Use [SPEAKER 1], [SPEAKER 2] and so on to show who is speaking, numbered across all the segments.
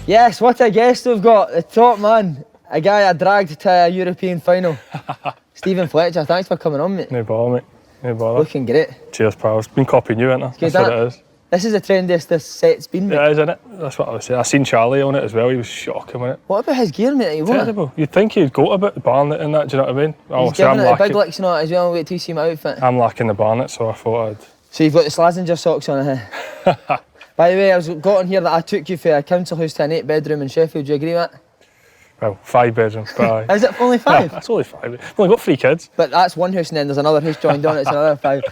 [SPEAKER 1] Yes, what a guest we've got. The top man. A guy I dragged to a European final. Stephen Fletcher, thanks for coming on, mate.
[SPEAKER 2] No bother, mate. No bother.
[SPEAKER 1] Looking great.
[SPEAKER 2] Cheers, pals. Been copying you, ain't I? That's what it is.
[SPEAKER 1] This is the trendiest this set's been, mate.
[SPEAKER 2] It is, isn't it? That's what I was saying. I seen Charlie on it as well. He was shocking with it.
[SPEAKER 1] What about his gear, mate?
[SPEAKER 2] Terrible. You'd think he'd go a bit Barnet in that, do you know what I mean?
[SPEAKER 1] He's giving it the big licks and all that as well. Wait till you see my outfit.
[SPEAKER 2] I'm lacking the Barnet, so I thought I'd...
[SPEAKER 1] So you've got the Slazenger socks on, eh? By the way, I got on here that I took you from a council house to an 8-bedroom in Sheffield. Do you agree with that?
[SPEAKER 2] Well, 5 bedrooms, but
[SPEAKER 1] Is it only 5?
[SPEAKER 2] Yeah, it's only 5. We've only got 3 kids.
[SPEAKER 1] But that's one house and then there's another house joined on, it's another 5.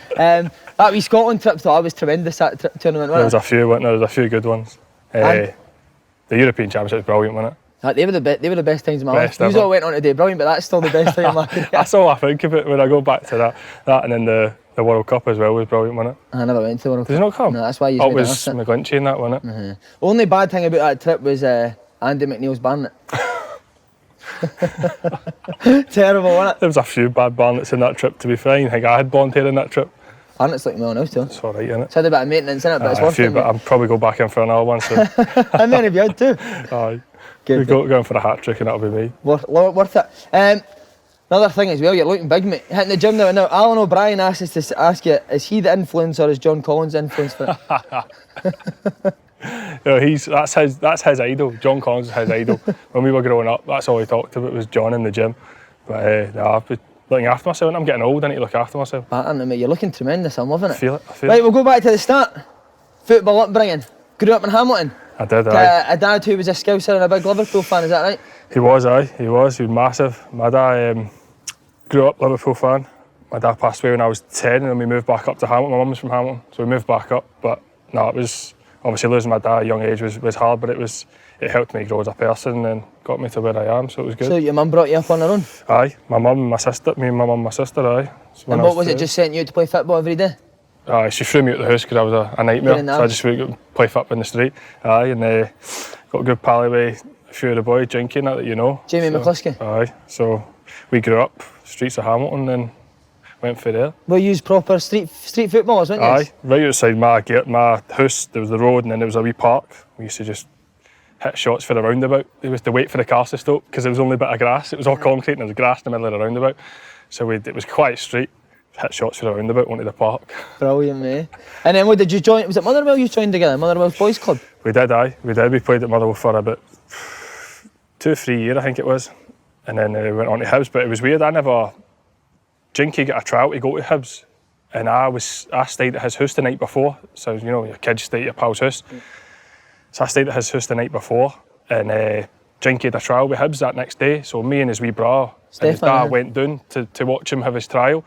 [SPEAKER 1] That wee Scotland trip, though, I was tremendous, that tournament, wasn't it?
[SPEAKER 2] There was a few, wasn't there? There was a few good ones. The European Championship was brilliant, wasn't it?
[SPEAKER 1] They were the best times of my life. You all went on today, brilliant, but that's still the best time of my career.
[SPEAKER 2] That's all I think of it when I go back to that and then the World Cup as well was brilliant, wasn't it?
[SPEAKER 1] I never went to the World Cup.
[SPEAKER 2] Did you not come?
[SPEAKER 1] No, that's why you
[SPEAKER 2] it was McGlinchey in that, wasn't it?
[SPEAKER 1] Only bad thing about that trip was Andy McNeil's Barnet. Terrible, wasn't it?
[SPEAKER 2] There was a few bad Barnets in that trip, to be fair. I think I had blonde hair in that trip.
[SPEAKER 1] Barnet's like my own house, too.
[SPEAKER 2] It's alright, innit?
[SPEAKER 1] It's had a bit of maintenance in it, but it's worth it.
[SPEAKER 2] But I'll probably go back in for another one soon.
[SPEAKER 1] How many have you had too?
[SPEAKER 2] Aye. We're going for a hat-trick and that'll be me.
[SPEAKER 1] Worth it. Another thing as well, you're looking big, mate. Hitting the gym now. Now, Alan O'Brien asked us to ask you, is he the influence or is John Collins the influence for it?
[SPEAKER 2] That's his idol. John Collins is his idol. When we were growing up, that's all we talked about was John in the gym. But I've been looking after myself and I'm getting old, I need to look after myself.
[SPEAKER 1] Battering, mate. You're looking tremendous, I'm loving it.
[SPEAKER 2] I feel it.
[SPEAKER 1] Right, we'll go back to the start. Football upbringing. Grew up in Hamilton.
[SPEAKER 2] I did, aye.
[SPEAKER 1] A dad who was a Scouser and a big Liverpool fan, is that right?
[SPEAKER 2] He was, aye. He was massive. My dad grew up Liverpool fan. My dad passed away when I was 10 and then we moved back up to Hamilton. My mum was from Hamilton, so we moved back up. But no, it was obviously losing my dad at a young age was hard, but it helped me grow as a person and got me to where I am, so it was good.
[SPEAKER 1] So your mum brought you up on her own?
[SPEAKER 2] Aye, my mum and my sister, me and my mum and my sister, aye. So
[SPEAKER 1] and what was it, just sent you out to play football every day?
[SPEAKER 2] Aye, she threw me out the house because I was a nightmare, so I just went and play football in the street. Aye, and got a good pally with a few of the boys, Jinky and that you know.
[SPEAKER 1] Jamie McCluskey?
[SPEAKER 2] Aye, so we grew up streets of Hamilton and went for there.
[SPEAKER 1] Well, you used proper street footballers, weren't you?
[SPEAKER 2] Aye, right outside my house, there was the road and then there was a wee park. We used to just hit shots for the roundabout. It was to wait for the cars to stop because there was only a bit of grass. It was all concrete and there was grass in the middle of the roundabout. So it was quiet street, hit shots for the roundabout, went to the park.
[SPEAKER 1] Brilliant, mate. And then what did you join? Was it Motherwell you joined together? Motherwell Boys Club?
[SPEAKER 2] We did, aye. We did. We played at Motherwell for about 2 or 3 years, I think it was. And then we went on to Hibs, but it was weird. Jinky got a trial to go to Hibs, and I stayed at his house the night before. So you know, your kids stay at your pal's house. So I stayed at his house the night before, and Jinky had a trial with Hibs that next day. So me and his wee bra and his dad went down to watch him have his trial.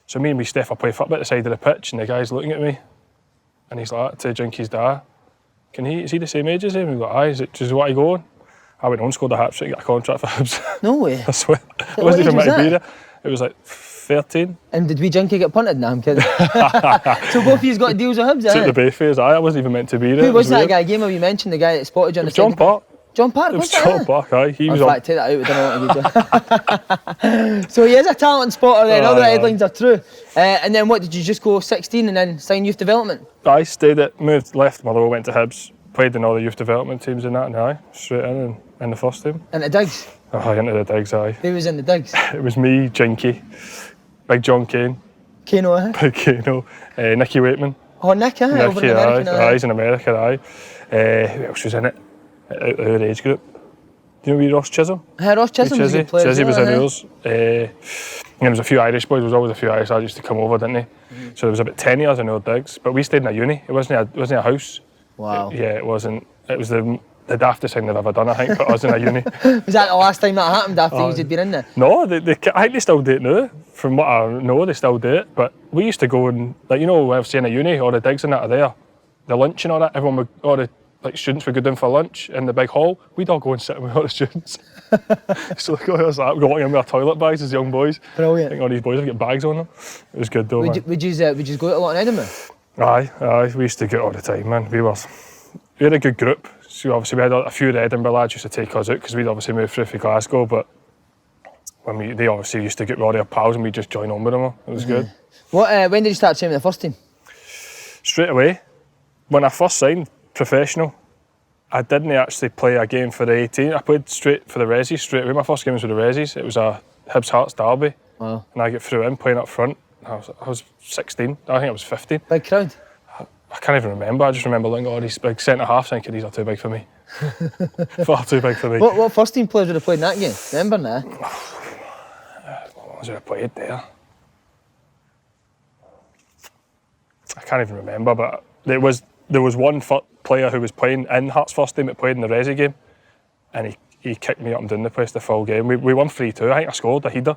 [SPEAKER 2] So me and wee Steph are playing football at the side of the pitch, and the guy's looking at me, and he's like to Jinky's dad, is he the same age as him? He's like, aye, is what I go on? I went on, scored a hat-trick, got a contract for Hibs.
[SPEAKER 1] No way.
[SPEAKER 2] I swear. It wasn't even meant to be there. It was like 13.
[SPEAKER 1] And did wee Jinky get punted? No, I'm kidding. So both of you got deals with Hibs,
[SPEAKER 2] Took the bay phase, I wasn't even meant to be there.
[SPEAKER 1] Who was that guy? Game where you mentioned the guy that spotted you on the
[SPEAKER 2] John Park.
[SPEAKER 1] John Park?
[SPEAKER 2] It was John Park, aye. He was on.
[SPEAKER 1] Take that out, we don't know what to do. So he is a talent spotter then, all the headlines are true. And then what, did you just go 16 and then sign youth development?
[SPEAKER 2] I stayed left Motherwell, went to Hibs, played in all the youth development teams and that, and aye, straight in the first team.
[SPEAKER 1] Into Digs?
[SPEAKER 2] Aye, into the Digs, aye.
[SPEAKER 1] Who was in the Digs?
[SPEAKER 2] It was me, Jinky, Big John Kane.
[SPEAKER 1] Canio, eh?
[SPEAKER 2] Big Canio, Nicky Waitman.
[SPEAKER 1] Oh, Nick, eh? Over in America,
[SPEAKER 2] aye, he's in America, aye. Who else was in it? Out our age group. Do you know wee Ross Chisholm?
[SPEAKER 1] Ross Chisholm was a good player.
[SPEAKER 2] Chizzy was in ours. And there was a few Irish boys, there was always a few Irish lads used to come over, didn't they? So there was about 10 years in our digs, but we stayed in a uni, it wasn't a house.
[SPEAKER 1] Wow.
[SPEAKER 2] It wasn't, it was the daftest thing they've ever done, I think, put us in a uni.
[SPEAKER 1] Was that the last time that happened after you had been in there?
[SPEAKER 2] No, I think they still do it now. From what I know, they still do it, but we used to go and, like, you know, I've seen a uni, all the digs and that are there. The lunch and all that, everyone would, all the students would go down for lunch in the big hall. We'd all go and sit with all the students. So look at us, we got in with our toilet bags as young boys.
[SPEAKER 1] Brilliant.
[SPEAKER 2] I think all these boys have got bags on them. It was good though,
[SPEAKER 1] Would you go out a lot in Edinburgh?
[SPEAKER 2] Aye, we used to go all the time, man. We had a good group. So obviously we had a few of the Edinburgh lads used to take us out because we'd obviously moved through from Glasgow, but they obviously used to get with all their pals and we'd just join on with them. It was good.
[SPEAKER 1] When did you start training with the first team?
[SPEAKER 2] Straight away. When I first signed professional, I didn't actually play a game for the 18. I played straight for the Resis, straight away. My first game was with the Resis. It was a Hibs Hearts derby.
[SPEAKER 1] Wow.
[SPEAKER 2] And I get through in playing up front. I was 16. I think I was 15.
[SPEAKER 1] Big crowd.
[SPEAKER 2] I can't even remember. I just remember looking at all these big centre-halves thinking these are too big for me. Far too big for me.
[SPEAKER 1] What first team players would have played in that game? Remember now?
[SPEAKER 2] What was it I played there? I can't even remember, but there was one player who was playing in Hearts first team that played in the Resi game, and he kicked me up and down the place the full game. We won 3-2. I think I scored a header.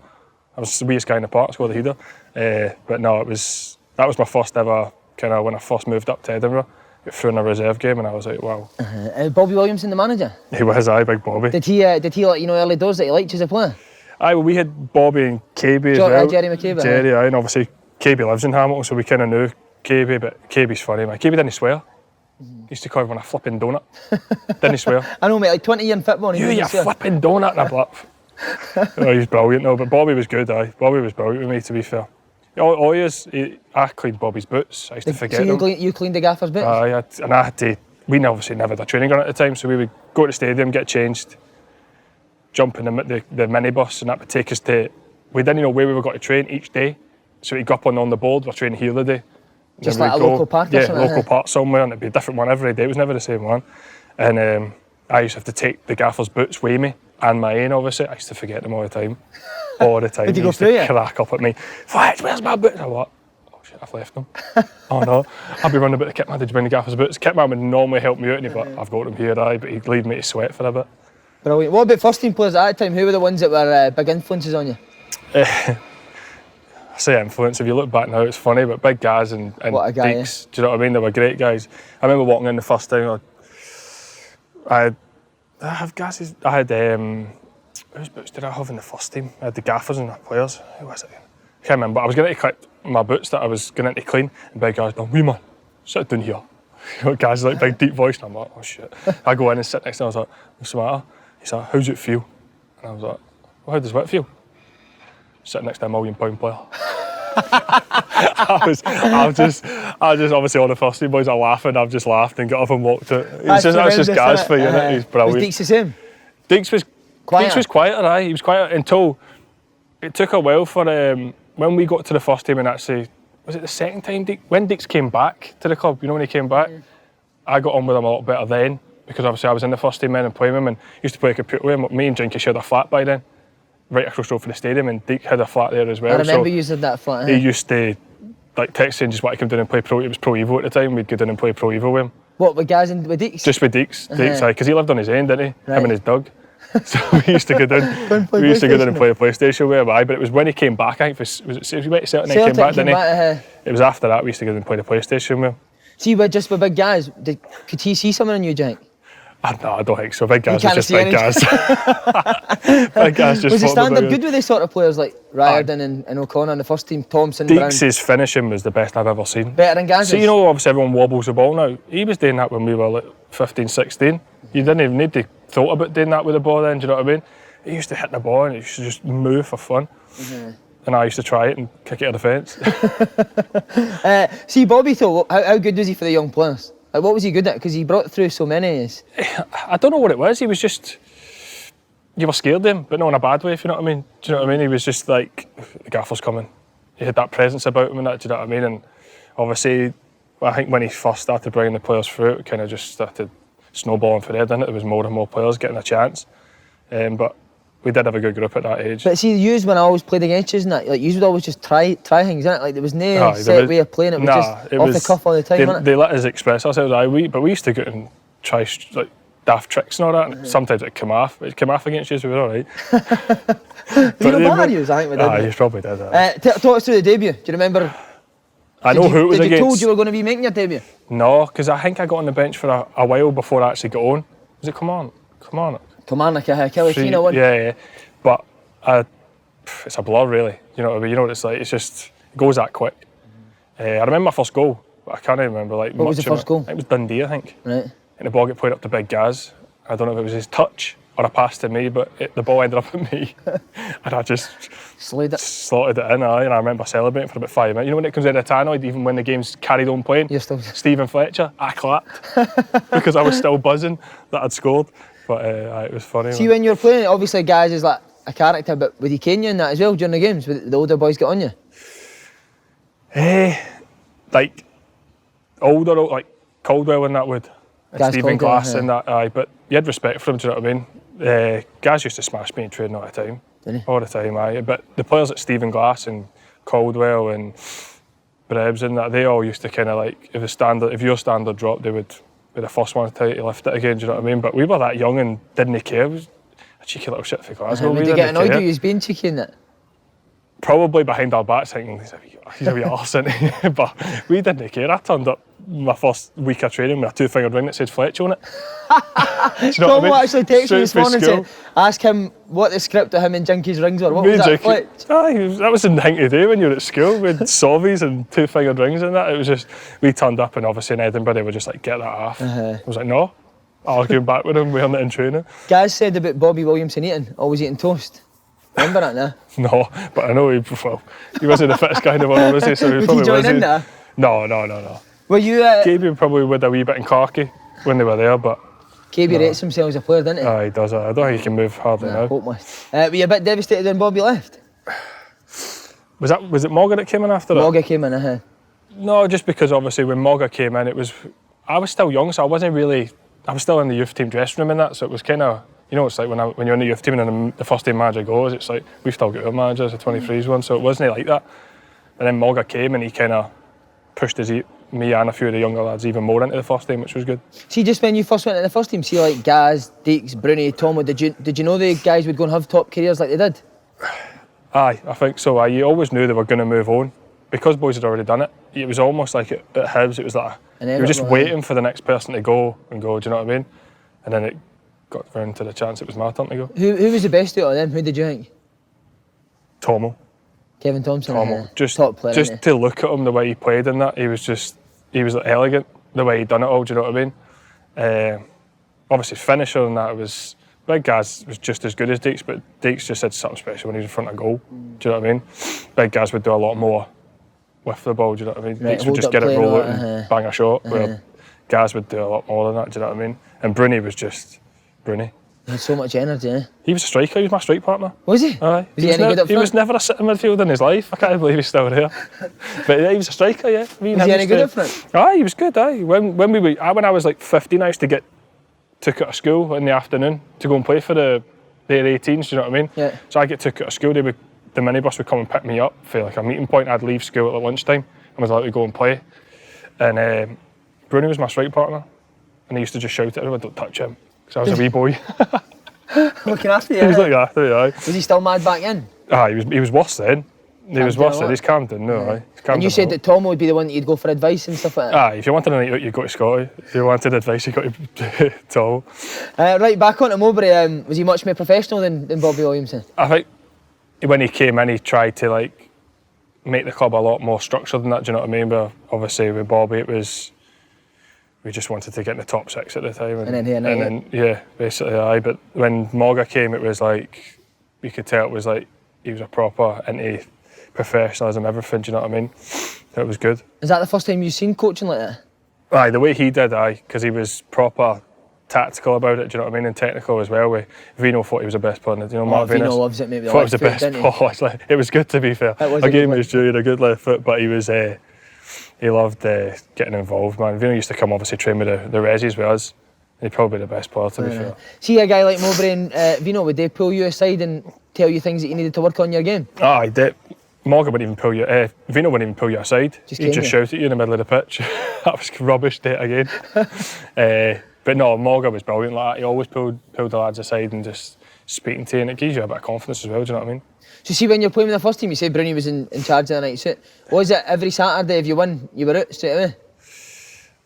[SPEAKER 2] I was the weakest guy in the park, scored a header. But no, that was my first ever kind of when I first moved up to Edinburgh. Got through in a reserve game, and I was like, wow.
[SPEAKER 1] Bobby Williamson, the manager.
[SPEAKER 2] He was, big Bobby.
[SPEAKER 1] Did he let you know early doors that he liked you as a player?
[SPEAKER 2] Well, we had Bobby and KB as well.
[SPEAKER 1] Jerry McCabe.
[SPEAKER 2] Jerry, and obviously KB lives in Hamilton, so we kind of knew KB, but KB's funny, man. KB didn't swear. He used to call everyone a flipping donut. Didn't swear.
[SPEAKER 1] I know, mate, like 20 years in football.
[SPEAKER 2] You flipping donut and a blip. Oh, he's brilliant, no, but Bobby was good, Bobby was brilliant with me, to be fair. All years, I cleaned Bobby's boots. I used to forget them.
[SPEAKER 1] So you cleaned the gaffer's boots?
[SPEAKER 2] I had to, we obviously never had a training ground at the time, so we would go to the stadium, get changed, jump in the minibus, and that would take us to, we didn't know where we were going to train each day, so we'd go up on the board, we're training here the day.
[SPEAKER 1] Just like a local park or something?
[SPEAKER 2] Yeah, local park somewhere, and it'd be a different one every day, it was never the same one. And I used to have to take the gaffer's boots with me, and my own obviously, I used to forget them all the time. All the time.
[SPEAKER 1] Did you
[SPEAKER 2] He
[SPEAKER 1] go
[SPEAKER 2] used
[SPEAKER 1] through
[SPEAKER 2] to
[SPEAKER 1] it?
[SPEAKER 2] crack up at me. Fletch, where's my boots? I what? Oh shit, I've left them. Oh no. I'd be running about the kit man, did you bring the gaffer's boots? Kit man would normally help me out, but I've got them here, but he'd leave me to sweat for a bit.
[SPEAKER 1] Brilliant. What about first team players at that time? Who were the ones that were big influences on you?
[SPEAKER 2] I say influence, if you look back now it's funny, but big guys and Deeks, do you know what I mean? They were great guys. I remember walking in the first time, I had whose boots did I have in the first team? I had the gaffers and the players. Who was it? I can't remember. I was going to collect my boots that I was going to clean, and big guys going, "Wee man, sit down here." You know, guys like big deep voice, and I'm like, "Oh shit!" I go in and sit next to him. I was like, "What's the matter?" He's like, "How's it feel?" And I was like, "Well, how does it feel?" Sitting next to a £1 million player. I was obviously all the first team boys are laughing. I've just laughed and got up and walked out. That's just guys for you, innit? He's brilliant.
[SPEAKER 1] Was Deeks the same?
[SPEAKER 2] Deeks was quieter, He was quieter until it took a while for when we got to the first team and actually, was it the second time when Deeks came back to the club, you know when he came back, I got on with him a lot better then because obviously I was in the first team then and playing with him and used to play a computer with him. Me and Jinky shared a flat by then, right across the road from the stadium, and Deeks had a flat there as well.
[SPEAKER 1] I remember using that flat.
[SPEAKER 2] He used to text saying just want to come down and play Pro. It was Pro Evo at the time. We'd go down and play Pro Evo with him.
[SPEAKER 1] What, with guys with Deeks?
[SPEAKER 2] Just with Deeks, because he lived on his own, didn't he?
[SPEAKER 1] Right.
[SPEAKER 2] Him and his dog. So we used to go down. We used to go down and play a PlayStation with him. But it was when he came back. I think was it he went to Celtic and came back, didn't he? It was after that we used to go down and play the PlayStation with him.
[SPEAKER 1] See, just with big guys, could he see something in you, Jank?
[SPEAKER 2] No, I don't think so. Big guys was just big guys. Big guys just.
[SPEAKER 1] Was the standard good with these sort of players like Riordan and O'Connor on the first team, Thompson, Brown?
[SPEAKER 2] Deeks' finishing was the best I've ever seen.
[SPEAKER 1] Better than Gaz's?
[SPEAKER 2] See, you know, obviously everyone wobbles the ball now. He was doing that when we were like 15, 16. You didn't even need to thought about doing that with the ball then, do you know what I mean? He used to hit the ball and he used to just move for fun. Mm-hmm. And I used to try it and kick it at the fence.
[SPEAKER 1] See, Bobby, though, how good was he for the young players? Like, what was he good at? Because he brought through so many.
[SPEAKER 2] I don't know what it was. He was just, you were scared of him, but not in a bad way, if you know what I mean. Do you know what I mean? He was just like, the gaffer's coming. He had that presence about him and that, do you know what I mean? And obviously, I think when he first started bringing the players through, it kind of just started snowballing for there, didn't it? There was more and more players getting a chance. But we did have a good group at that age.
[SPEAKER 1] But see, you when I always played against you, like you would always just try things, innit? Like there was no set way of playing. It was just off the cuff all the time.
[SPEAKER 2] They let us express ourselves. But we used to go and try like daft tricks and all that. And sometimes it came off. It came off against you, so we were all right.
[SPEAKER 1] You know, bad you, I think we did.
[SPEAKER 2] You probably did.
[SPEAKER 1] Talk us through the debut. Do you remember?
[SPEAKER 2] I know who it was against.
[SPEAKER 1] Did you told you were going to be making your debut?
[SPEAKER 2] No, because I think I got on the bench for a while before I actually got on. Was it Come on?
[SPEAKER 1] Like a Kelly Tina one.
[SPEAKER 2] Yeah. But it's a blur, really. You know what I mean? You know what it's like. It's just it goes that quick. I remember my first goal, but I can't remember like.
[SPEAKER 1] What was the first goal?
[SPEAKER 2] It was Dundee, I think.
[SPEAKER 1] Right.
[SPEAKER 2] And the ball got played up to Big Gaz. I don't know if it was his touch or a pass to me, but the ball ended up at me. And I just slotted it in, and I remember celebrating for about 5 minutes. You know when it comes out of the tannoy, even when the game's carried on playing,
[SPEAKER 1] You're still...
[SPEAKER 2] Stephen Fletcher, I clapped because I was still buzzing that I'd scored. But it was funny.
[SPEAKER 1] See, when you were playing, obviously guys is like a character, but would he cane you in that as well during the games? Would the older boys get on you?
[SPEAKER 2] Like older, like Caldwell and that would. Stephen Glass and that, but you had respect for him, do you know what I mean? Guys used to smash me in training all the time.
[SPEAKER 1] Did he?
[SPEAKER 2] All the time, But the players like Stephen Glass and Caldwell and Brebs and that, they all used to kind of like, if your standard dropped, they would be the first one to tell you to lift it again, do you know what I mean? But we were that young and didn't care. It was a cheeky little shit for Glasgow.
[SPEAKER 1] Would you get annoyed with you being cheeky in it?
[SPEAKER 2] Probably behind our backs thinking, he's a wee arse, isn't he? But we didn't care. I turned up my first week of training with a 2-fingered ring that said Fletcher on it.
[SPEAKER 1] Tom actually texted me this morning and said, ask him what the script of him and Jinky's rings were. What was that, Fletch?
[SPEAKER 2] That was the thing to do when you were at school. We had sovies and 2-fingered rings and that. It was just, we turned up and obviously in Edinburgh they were just like, get that off. I was like, no. Arguing back with him, wearing it in training.
[SPEAKER 1] Guys said about Bobby Williamson always eating toast. Remember that now?
[SPEAKER 2] No, but I know he wasn't the fittest guy in the world, was he? So he
[SPEAKER 1] would
[SPEAKER 2] probably
[SPEAKER 1] he join in there?
[SPEAKER 2] No.
[SPEAKER 1] Were you...
[SPEAKER 2] KB probably would a wee bit in khaki when they were there, but...
[SPEAKER 1] KB rates himself as a player, doesn't he?
[SPEAKER 2] He does. I don't think he can move hardly now.
[SPEAKER 1] Hopeless. Were you a bit devastated when Bobby left?
[SPEAKER 2] Was it Mogga that came in after that?
[SPEAKER 1] Mogga came in,
[SPEAKER 2] No, just because obviously when Mogga came in, I was still young, so I was still in the youth team dressing room and that, so it was kind of... You know, it's like when you're in the youth team and then the first team manager goes, it's like, we've still got our managers, the 23s one, so it wasn't like that. And then Mogga came and he kind of pushed me and a few of the younger lads even more into the first team, which was good. See,
[SPEAKER 1] just when you first went into the first team, see like Gaz, Deeks, Bruni, Tomo, did you know the guys would go and have top careers like they did?
[SPEAKER 2] Aye, I think so. You always knew they were going to move on. Because boys had already done it, it was almost like at Hibs, it was like, you were just waiting for the next person to go, do you know what I mean? And then it got round to the chance it was my turn to go.
[SPEAKER 1] Who was the best out of them? Who did you think?
[SPEAKER 2] Tomo.
[SPEAKER 1] Kevin Thompson.
[SPEAKER 2] Top player, just to look at him the way he played in that, he was like elegant the way he done it all. Do you know what I mean? Obviously finisher and that was Big Gaz was just as good as Deeks, but Deeks just had something special when he was in front of goal. Do you know what I mean? Big Gaz would do a lot more with the ball. Do you know what I mean?
[SPEAKER 1] Right,
[SPEAKER 2] Deeks would just get it roll out and bang a shot. Where Gaz would do a lot more than that. Do you know what I mean? And Bruni was just Bruni.
[SPEAKER 1] He had so much energy,
[SPEAKER 2] He was a striker, he was my strike partner.
[SPEAKER 1] Was he?
[SPEAKER 2] Aye.
[SPEAKER 1] Was he any good up front?
[SPEAKER 2] He was never a sitting midfielder in his life. I can't believe he's still there. But yeah, he was a striker, yeah.
[SPEAKER 1] Was he any good up front?
[SPEAKER 2] Aye, he was good, aye. When I was like 15, I used to get took out of school in the afternoon to go and play for their 18s, do you know what I mean?
[SPEAKER 1] Yeah.
[SPEAKER 2] So I get took out of school, the minibus would come and pick me up for like a meeting point. I'd leave school at like lunchtime and was allowed to go and play. And Bruni was my strike partner. And he used to just shout at everyone, don't touch him. Because I was a wee boy.
[SPEAKER 1] Looking after you.
[SPEAKER 2] He was looking after me, aye.
[SPEAKER 1] Was he still mad back then?
[SPEAKER 2] He was worse then. He's calmed down now, aye.
[SPEAKER 1] And you said that Tom would be the one that you'd go for advice and stuff like that?
[SPEAKER 2] Aye, if you wanted a night out, you'd go to Scotty. If you wanted advice, you got to Tom.
[SPEAKER 1] Right, back on to Mowbray, was he much more professional than Bobby Williamson?
[SPEAKER 2] I think when he came in, he tried to like make the club a lot more structured than that, do you know what I mean? But obviously with Bobby, we just wanted to get in the top 6 at the time.
[SPEAKER 1] And then
[SPEAKER 2] yeah, basically, aye. But when Mogga came, it was like, you could tell it was like, he was a proper into professionalism, everything, do you know what I mean? So it was good.
[SPEAKER 1] Is that the first time you've seen coaching like that?
[SPEAKER 2] Aye, the way he did, because he was proper tactical about it, do you know what I mean? And technical as well. Vino thought he was the best player, you know, Mark
[SPEAKER 1] Vino loves it, maybe.
[SPEAKER 2] Thought he was the best player. It was good, to be fair. I gave him his due, a good left foot, but he was... he loved getting involved, man. Vino used to come obviously train with the Resis with us. He'd probably be the best player, to be fair.
[SPEAKER 1] See a guy like Mowbray and Vino, would they pull you aside and tell you things that you needed to work on your game?
[SPEAKER 2] Aye, Morgan wouldn't even pull you. Vino wouldn't even pull you aside. He'd just shout at you in the middle of the pitch. That was rubbish. Day again. But no, Morgan was brilliant like that. He always pulled the lads aside and just speaking to you, and it gives you a bit of confidence as well. Do you know what I mean?
[SPEAKER 1] So see, when you're playing with the first team, you said Bruni was in charge of the night suit. Was it every Saturday if you won, you were out straight away?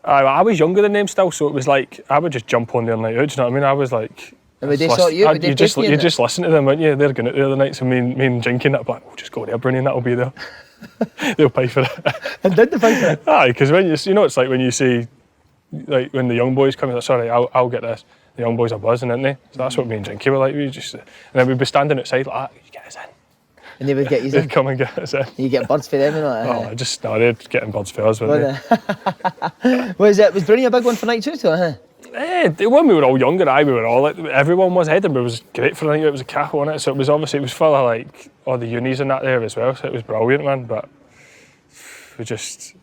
[SPEAKER 2] I was younger than them still, so it was like I would just jump on their night out. Do you know what I mean? I was like.
[SPEAKER 1] And would they sort you out?
[SPEAKER 2] You just listen to them, wouldn't you? They're going out the other nights, and me and Jinky and that, like, we'll just go there, Bruni, and that'll be there. They'll pay for it.
[SPEAKER 1] And did they pay for it?
[SPEAKER 2] Aye, because when you know, it's like when you see, like when the young boys come, like, sorry, I'll get this, the young boys are buzzing, aren't they? So that's what me and Jinky were like. And then we'd be standing outside like, you get us in.
[SPEAKER 1] And they would get you in?
[SPEAKER 2] They'd come and get us in.
[SPEAKER 1] You get birds for them and all that?
[SPEAKER 2] They'd getting birds for us, weren't they?
[SPEAKER 1] Was Brunei a big one for night out though,
[SPEAKER 2] When we were all younger, we were all like, everyone was. Edinburgh was great for a night out. It was a capital, wasn't it? So it was full of like all the unis and that there as well. So it was brilliant, man. But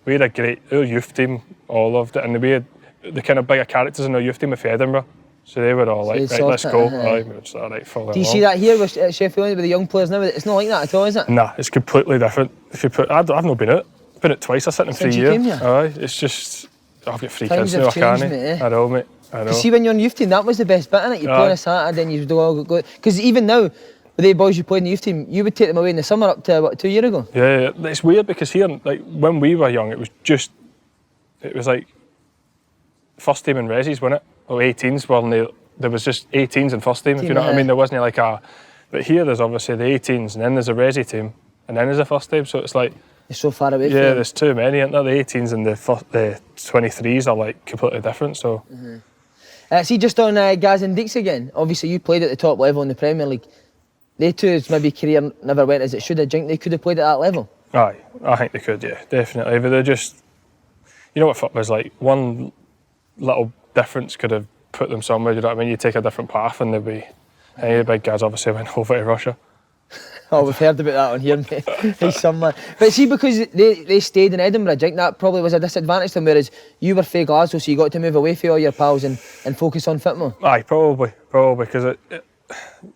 [SPEAKER 2] we had a great, our youth team all loved it, and we had the kind of bigger characters in our youth team with Edinburgh. So they were all like, right, let's go. We were just all right, follow
[SPEAKER 1] Do you see that here with Sheffield with the young players now? It's not like that at all, is it?
[SPEAKER 2] Nah, it's completely different. I've not been out. Been out twice. I sent them 3 years. It's just, I've got 3 kids now. I can't. I know, mate. I know.
[SPEAKER 1] See, when you're on youth team, that was the best bit, innit? You play on a Saturday and you do all go. Because even now, with the boys you played in the youth team, you would take them away in the summer up to, what, 2 years ago?
[SPEAKER 2] Yeah, it's weird because here, like, when we were young, it was like first team and resis, wasn't it? Or 18s, there was just 18s and first team, if you know what I mean. There wasn't like but here there's obviously the 18s and then there's a resi team and then there's a first team, so it's like...
[SPEAKER 1] It's so far away from
[SPEAKER 2] Yeah, there's too many, aren't there? The 18s and the 23s are like completely different, so...
[SPEAKER 1] See, just on Gaz and Deeks again, obviously you played at the top level in the Premier League. They two's maybe career never went as it should have. Do you think they could have played at that level?
[SPEAKER 2] Aye, I think they could, yeah, definitely. But they're just... You know what football is like? One little difference could have put them somewhere, you know what I mean? You take a different path and they'd be... Any big guys obviously went over to Russia.
[SPEAKER 1] Oh, we've heard about that on here, mate. He's somewhere. But see, because they stayed in Edinburgh, I think that probably was a disadvantage to them, whereas you were from Glasgow, so you got to move away from all your pals and focus on football. Aye,
[SPEAKER 2] probably, because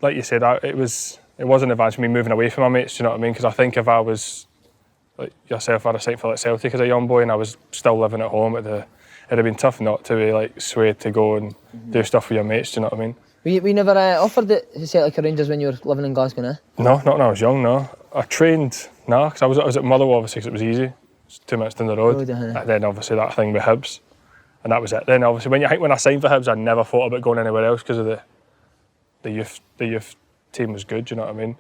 [SPEAKER 2] like you said, it was an advantage for me moving away from my mates, do you know what I mean? Because I think if I was, like yourself, I had a sight for like Celtic as a young boy and I was still living at home, it'd have been tough not to be like swayed to go and do stuff with your mates, do you know what I mean?
[SPEAKER 1] We never offered it to Celtic or Rangers when you were living in Glasgow, nah?
[SPEAKER 2] No, not when I was young, no. I trained, because I was at Motherwell obviously because it was easy. It's 2 minutes down the road. And then obviously that thing with Hibs. And that was it. Then obviously when I signed for Hibs, I never thought about going anywhere else because of the youth team was good, do you know what I mean?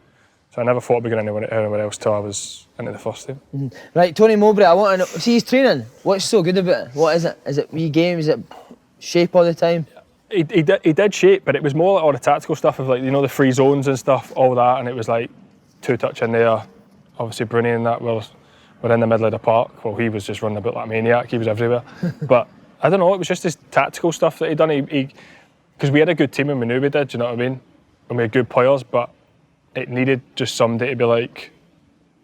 [SPEAKER 2] So I never thought about going anywhere else till I was into the first team.
[SPEAKER 1] Right, Tony Mowbray, I want to know, see his training, what's so good about it? What is it? Is it wee games? Is it shape all the time?
[SPEAKER 2] He did shape, but it was more like all the tactical stuff of like, you know, the free zones and stuff, all that, and it was like 2-touch in there. Obviously Brunei and that we're in the middle of the park. Well, he was just running about like a maniac, he was everywhere. But I don't know, it was just his tactical stuff that he'd done. Because we had a good team and we knew we did, do you know what I mean? And we had good players, but it needed just somebody to be like,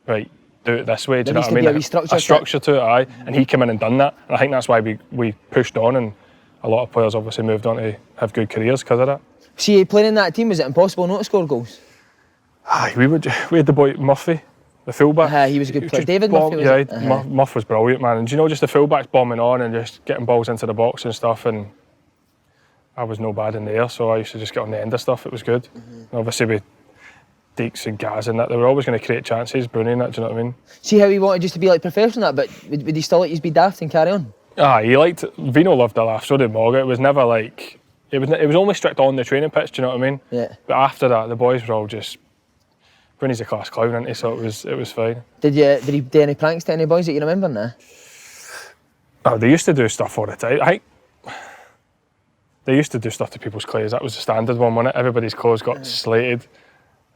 [SPEAKER 2] right, do it this way, do you know what I mean? A structure to it, aye. And he came in and done that. And I think that's why we pushed on, and a lot of players obviously moved on to have good careers because of that.
[SPEAKER 1] See, playing in that team, was it impossible not to score goals?
[SPEAKER 2] Aye, we had the boy Murphy, the fullback.
[SPEAKER 1] He was a good player. David Murphy, was it?
[SPEAKER 2] Murph was brilliant, man. And you know, just the fullbacks bombing on and just getting balls into the box and stuff, and I was no bad in there, so I used to just get on the end of stuff. It was good. And obviously with Deeks and Gaz and that, they were always going to create chances, Brunei and that, do you know what I mean? See
[SPEAKER 1] how he wanted just to be like professional, but would he still let you be daft and carry on?
[SPEAKER 2] Vino loved a laugh, so did Morgan. It was never like, it was only strict on the training pitch, do you know what I mean?
[SPEAKER 1] Yeah.
[SPEAKER 2] But after that, the boys were all just, Brunei's a class clown, isn't he? So it was fine.
[SPEAKER 1] Did he do any pranks to any boys that you remember now?
[SPEAKER 2] Oh, they used to do stuff all the time. They used to do stuff to people's clothes. That was the standard one, wasn't it? Everybody's clothes got slated.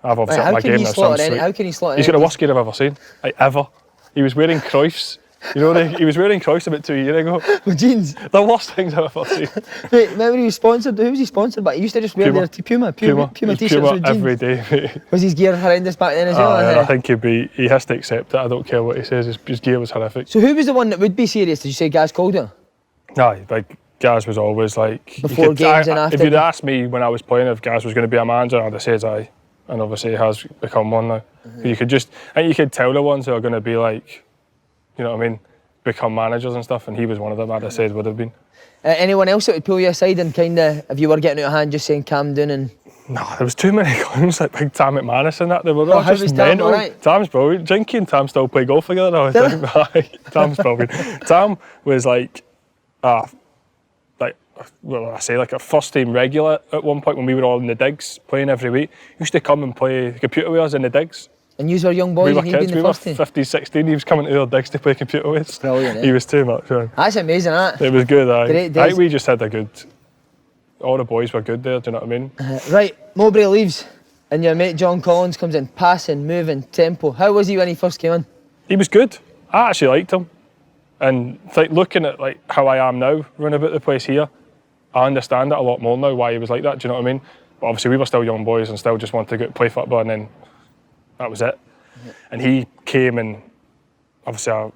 [SPEAKER 2] I've obviously up my game now.
[SPEAKER 1] How can he slot?
[SPEAKER 2] He's got the worst gear I've ever seen, like ever. He was wearing Cruyffs. You know, he was wearing Cruyffs about 2 years ago.
[SPEAKER 1] With jeans?
[SPEAKER 2] The worst things I've ever seen.
[SPEAKER 1] Wait, remember he was sponsored? Who was he sponsored by? He used to just wear their Puma t-shirts with jeans.
[SPEAKER 2] Every day, mate.
[SPEAKER 1] Was his gear horrendous back then as well?
[SPEAKER 2] I think he has to accept it. I don't care what he says. His gear was horrific.
[SPEAKER 1] So who was the one that would be serious? Did you say Gaz Calder?
[SPEAKER 2] Aye, like Gaz was always like...
[SPEAKER 1] Before games and after?
[SPEAKER 2] If you'd asked me when I was playing if Gaz was going to be a manager, I'd have said aye. And obviously he has become one now. You could tell the ones who are going to be like, you know what I mean, become managers and stuff, and he was one of them. I'd have said would have been. Anyone else that would pull you aside and kind of, if you were getting out of hand, just saying calm down and... No, there was too many clowns like big Tam McManus and that. They were all just mental. Right? Tam's brilliant. Jinky and Tam still play golf together now, I think. Tam's brilliant. Tam was like a first team regular at one point when we were all in the digs playing every week. He used to come and play computer with us in the digs. And you were young boys, we were kids, we were 15, 16, he was coming to our digs to play computer with us. Brilliant, eh? He was too much, man. That's amazing, that. It was good, aye. Great days. I think we just had a good all the boys were good there, do you know what I mean?
[SPEAKER 1] Right, Mowbray leaves and your mate John Collins comes in, passing, moving, tempo. How was he when he first came in?
[SPEAKER 2] He was good. I actually liked him. And looking at like how I am now, running about the place here, I understand it a lot more now why he was like that, do you know what I mean? But obviously we were still young boys and still just wanted to go play football, and then that was it. Yeah. And he came and obviously I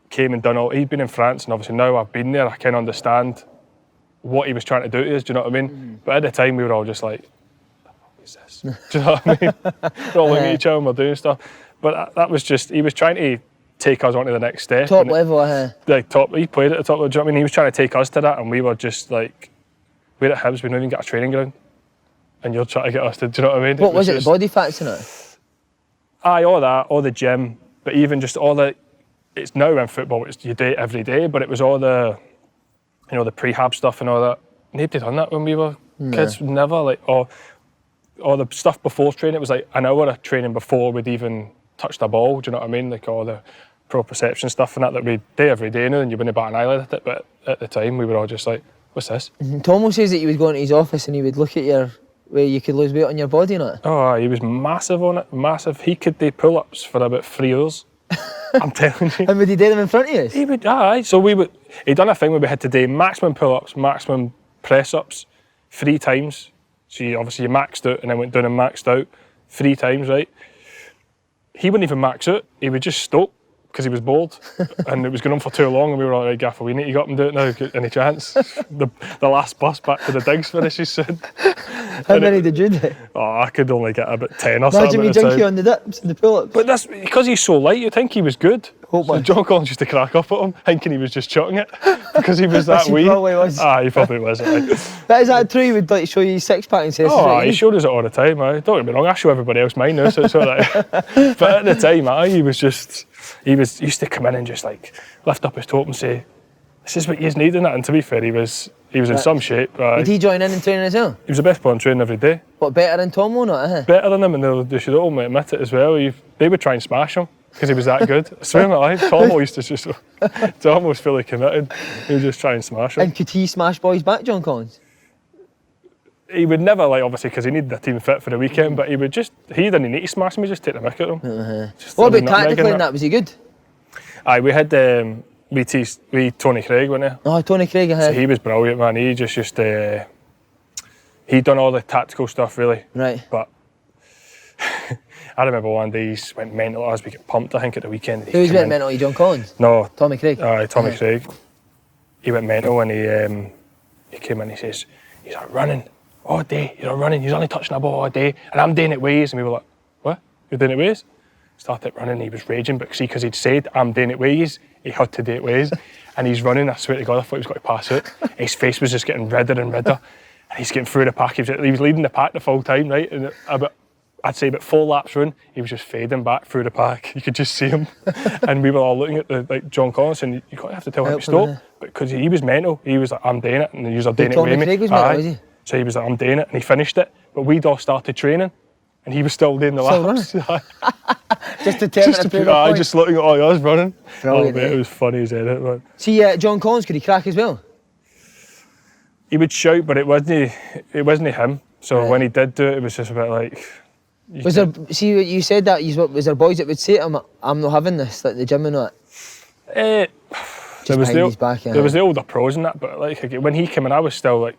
[SPEAKER 2] came and done all, he'd been in France, and obviously now I've been there, I can understand what he was trying to do to us, do you know what I mean? But at the time we were all just like, what is this? Do you know what I mean? We're all looking at each other and we're doing stuff. But that was just, he was trying to take us on to the next step.
[SPEAKER 1] Top level,
[SPEAKER 2] Like top, he played at the top level, do you know what I mean? He was trying to take us to that, and we were just like, we're at Hibs, we don't even get a training ground. And you're trying to get us to, do you know what I mean?
[SPEAKER 1] What was it, the body fats in it?
[SPEAKER 2] Aye, all that, all the gym, but even just all the, it's now in football, it's you do it every day, but it was all the, you know, the prehab stuff and all that. Nobody done that when we were kids, never, like, all the stuff before training, it was like an hour of training before we'd even touched the ball, do you know what I mean? Like all the proprioception stuff and that we do every day now, and you wouldn't bat an eyelid at it, but at the time we were all just like, what's this?
[SPEAKER 1] Tomo says that he would go into his office and he would look at your, where you could lose weight on your body and that.
[SPEAKER 2] Oh, he was massive on it, massive. He could do pull-ups for about 3 hours. I'm telling you.
[SPEAKER 1] And would he do them in front of you?
[SPEAKER 2] He would, aye. So he'd done a thing where we had to do maximum pull-ups, maximum press-ups, 3 times. So obviously you maxed out and then went down and maxed out 3 times, right? He wouldn't even max out, he would just stop because he was bored and it was going on for too long, and we were like, right, Gaffer, we need to get up and do it now, any chance? the last bus back to the digs finishes soon.
[SPEAKER 1] How many did you do?
[SPEAKER 2] Oh, I could only get about 10 or something.
[SPEAKER 1] Imagine me junkie on the dips and the pull-ups.
[SPEAKER 2] But that's because he's so light, you'd think he was good. So John Collins used to crack up at him, thinking he was just chucking it because he was that wee.
[SPEAKER 1] He probably was.
[SPEAKER 2] He probably was.
[SPEAKER 1] But is that true? He would like show you his six-pack and say,
[SPEAKER 2] he showed us it all the time. Don't get me wrong, I show everybody else mine now, so it's all right. But at the time, he was just, he used to come in and just like lift up his top and say, this is what you need in that. And to be fair, he was in some shape.
[SPEAKER 1] Did he join in training as well?
[SPEAKER 2] He was the best player in training every day.
[SPEAKER 1] What, better than Tomo or not?
[SPEAKER 2] Better than him, and they should all admit it as well. They would try and smash him because he was that good. I swear my life, Tomo used to just, Tomo was fully committed. He would just try and smash him.
[SPEAKER 1] And could he smash boys back, John Collins?
[SPEAKER 2] He would never, like, obviously, because he needed the team fit for the weekend, but he didn't need to smash him, he just take the mick at him.
[SPEAKER 1] What about tactically in that? Was he good?
[SPEAKER 2] Aye, we had Tony Craig, wasn't he?
[SPEAKER 1] Oh, Tony Craig,
[SPEAKER 2] So he was brilliant, man. He just used to, he'd done all the tactical stuff, really.
[SPEAKER 1] Right.
[SPEAKER 2] But I remember one day he went mental as we get pumped, I think, at the weekend.
[SPEAKER 1] Who was went mental? John Collins?
[SPEAKER 2] No.
[SPEAKER 1] Tommy Craig?
[SPEAKER 2] Aye, Tommy Craig. He went mental and he came in and he says, he's like, running all day, he's running, he's only touching the ball all day, and I'm doing it ways. And we were like, what? You're doing it ways? Started running, he was raging, but see, because he'd said, I'm doing it ways, he had to do it ways. And he's running, I swear to God, I thought he was going to pass out. His face was just getting redder and redder. And he's getting through the pack, he was leading the pack the full time, right? And I'd say about 4 laps run, he was just fading back through the pack. You could just see him. And we were all looking at John Collins and you have to tell him to stop. Because he was mental, he was like, I'm doing it, and he was like, doing it with me.
[SPEAKER 1] Craig was mental, was he?
[SPEAKER 2] So he was like, I'm doing it, and he finished it. But we'd all started training, and he was still doing the laps.
[SPEAKER 1] Just to tell him
[SPEAKER 2] just looking at all us running.
[SPEAKER 1] Brilliant,
[SPEAKER 2] Mate, it was funny as anything, man.
[SPEAKER 1] See, John Collins, could he crack as well?
[SPEAKER 2] He would shout, but it wasn't him. So when he did do it, it was just a bit like...
[SPEAKER 1] See, you said that, was there boys that would say to him, I'm not having this, like the gym and that?
[SPEAKER 2] There was the older pros and that, but like when he came in, I was still like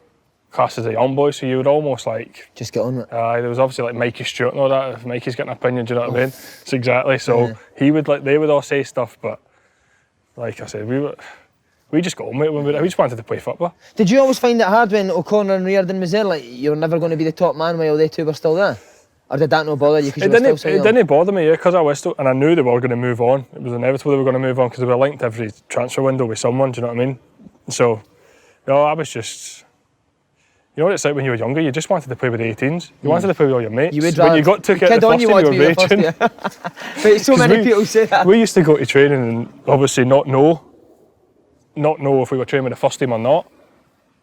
[SPEAKER 2] classed as a young boy, so you would almost like...
[SPEAKER 1] Just get on with it.
[SPEAKER 2] There was obviously like Mikey Stewart and all that, if Mikey's got an opinion, do you know what I mean? So exactly, so he would they would all say stuff, but like I said, we just got on with it, we just wanted to play football.
[SPEAKER 1] Did you always find it hard when O'Connor and Reardon was there, like you were never going to be the top man while they two were still there? Or did that not bother you because you were still so young?
[SPEAKER 2] It didn't bother me, because I was still, and I knew they were going to move on. It was inevitable they were going to move on because they were linked every transfer window with someone, do you know what I mean? So, I was just... You know what it's like when you were younger? You just wanted to play with the 18s. You wanted to play with all your mates.
[SPEAKER 1] You would
[SPEAKER 2] when you got to get the first year, you were raging.
[SPEAKER 1] But so many people say that.
[SPEAKER 2] We used to go to training and obviously not know if we were training with the first team or not.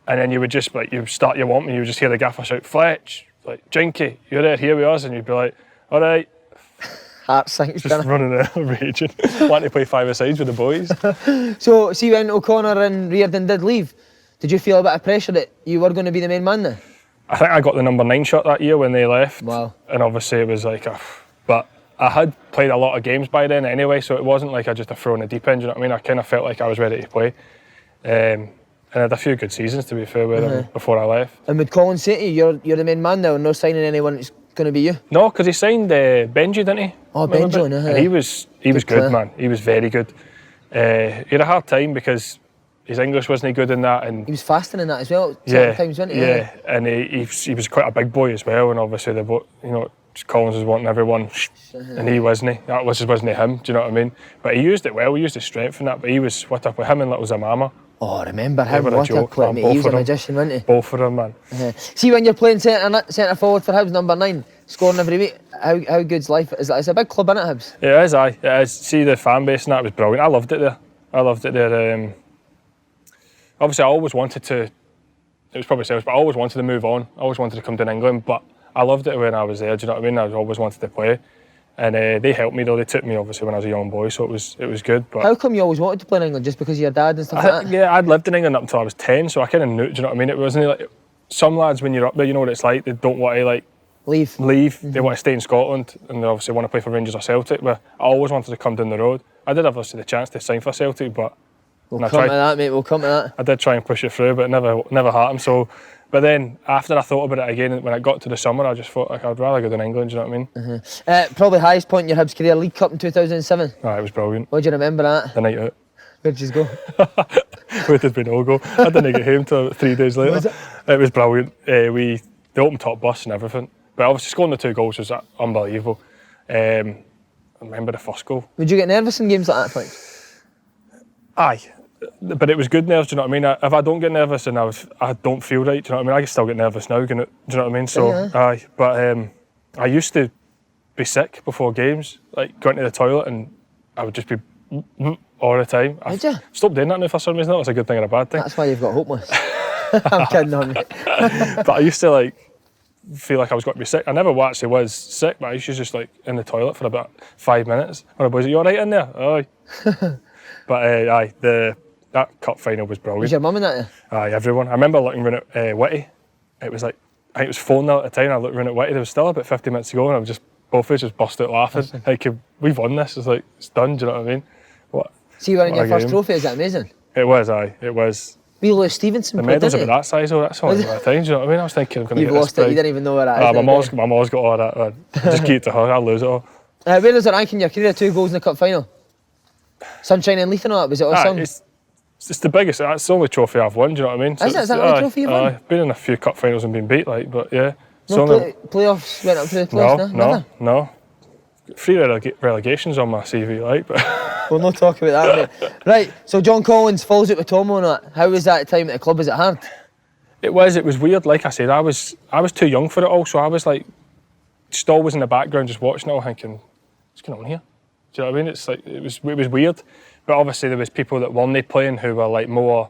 [SPEAKER 2] And then you would just, like, you start your want and you would just hear the gaffer shout, Fletch, like, Jinky, you're there here with us. And you'd be like, all right.
[SPEAKER 1] Heart sinks.
[SPEAKER 2] Just running out, raging. Wanting to play 5-a-sides with the boys.
[SPEAKER 1] So, see when O'Connor and Reardon did leave, Did you feel a bit of pressure that you were going to be the main man then?
[SPEAKER 2] I think I got the number 9 shirt that year when they left.
[SPEAKER 1] Wow.
[SPEAKER 2] And obviously it was like, but I had played a lot of games by then anyway, so it wasn't like I just thrown in the deep end, you know what I mean? I kind of felt like I was ready to play. And I had a few good seasons, to be fair, with him before I left. And
[SPEAKER 1] would Colin say to you, you're the main man now and not signing anyone that's going to be you?
[SPEAKER 2] No, because he signed Benji, didn't he?
[SPEAKER 1] Oh, Benji.
[SPEAKER 2] And he was good, man. He was very good. He had a hard time because his English wasn't good in that, and
[SPEAKER 1] he was fasting in that as well. Sometimes, wasn't he?
[SPEAKER 2] Yeah, and he was quite a big boy as well, and obviously Collins was wanting everyone, and he wasn't. That wasn't him. Do you know what I mean? But he used it well. He used his strength in that. But he was what up with him and little Zamama.
[SPEAKER 1] Oh, remember him? What a clip, mate. He was a magician, wasn't he?
[SPEAKER 2] Both of them, man.
[SPEAKER 1] See, when you're playing centre forward for Hibs, number 9, scoring every week, how good's life? It's a big club, isn't it, Hibs?
[SPEAKER 2] It is, aye. It is. See, the fan base and that was brilliant. I loved it there. Obviously, I always wanted to. It was probably selfish, but I always wanted to move on. I always wanted to come to England, but I loved it when I was there. Do you know what I mean? I always wanted to play, and they helped me though. They took me obviously when I was a young boy, so it was good. But
[SPEAKER 1] how come you always wanted to play in England? Just because of your dad and stuff like that?
[SPEAKER 2] Yeah, I'd lived in England up until I was 10, so I kind of knew. Do you know what I mean? It wasn't like some lads when you're up there, you know what it's like. They don't want to like
[SPEAKER 1] leave.
[SPEAKER 2] Mm-hmm. They want to stay in Scotland, and they obviously want to play for Rangers or Celtic. But I always wanted to come down the road. I did obviously the chance to sign for Celtic, but
[SPEAKER 1] we'll come to that, mate. We'll come to that.
[SPEAKER 2] I did try and push it through, but it never happened. So, but then after I thought about it again, when it got to the summer, I just thought like I'd rather go to England. Do you know what I mean?
[SPEAKER 1] Probably highest point in your Hibs career, League Cup in 2007.
[SPEAKER 2] Ah, it was brilliant.
[SPEAKER 1] What do you remember that?
[SPEAKER 2] The night out.
[SPEAKER 1] Where'd you go?
[SPEAKER 2] Where did we no go? I didn't get home till 3 days later.
[SPEAKER 1] Was it?
[SPEAKER 2] It was brilliant. The open top bus and everything. But obviously scoring the 2 goals was unbelievable. I remember the first goal.
[SPEAKER 1] Would you get nervous in games like that, Fletcher?
[SPEAKER 2] Aye, but it was good nerves. Do you know what I mean? If I don't get nervous and I don't feel right, do you know what I mean? I can still get nervous now. Do you know what I mean? So aye, but I used to be sick before games, like going to the toilet, and I would just be all the time.
[SPEAKER 1] Did you?
[SPEAKER 2] Stopped doing that now for some reason. That was a good thing or a bad thing.
[SPEAKER 1] That's why you've got hopeless. I'm kidding on you.
[SPEAKER 2] But I used to like feel like I was going to be sick. I never actually was sick, but I used to just like in the toilet for about 5 minutes. And the boys, are you all right in there? Aye. But aye, that cup final was brilliant.
[SPEAKER 1] Was your mum in that?
[SPEAKER 2] Aye, everyone. I remember looking around at Whitty. It was like, I think it was 4-0 at the time. I looked around at Whitty. There was still about 50 minutes to go, and I was just both of us just bust out laughing. Like, we've won this. It's like, it's done. Do you know what I mean?
[SPEAKER 1] See you winning your first trophy. Is that amazing?
[SPEAKER 2] It was. Aye, it was.
[SPEAKER 1] We Lewis Stevenson.
[SPEAKER 2] The medals about that size, though. That's only about time. Do you know what I mean? I was thinking I'm going to get
[SPEAKER 1] lost it. You didn't even know where that is.
[SPEAKER 2] My mom's got all that. Man. Just keep it to her. I'll lose it all.
[SPEAKER 1] Where does it rank in your career? 2 goals in the cup final. Sunshine and Leith and all that. Was it awesome?
[SPEAKER 2] It's the biggest. That's the only trophy I've won. Do you know what I mean?
[SPEAKER 1] Is that the only trophy you've won?
[SPEAKER 2] I've been in a few cup finals and been beat, like, but yeah.
[SPEAKER 1] No playoffs went up to the playoffs.
[SPEAKER 2] No. 3 relegations on my CV, like, but.
[SPEAKER 1] We'll not talk about that, mate. Right, so John Collins falls out with Tomo and that. How was that time at the club? Was it hard? It
[SPEAKER 2] was weird. Like I said, I was too young for it all, so I was like, just always in the background, just watching it all, thinking, what's going on here? Do you know what I mean? It's like it was weird, but obviously there was people that weren't playing who were like more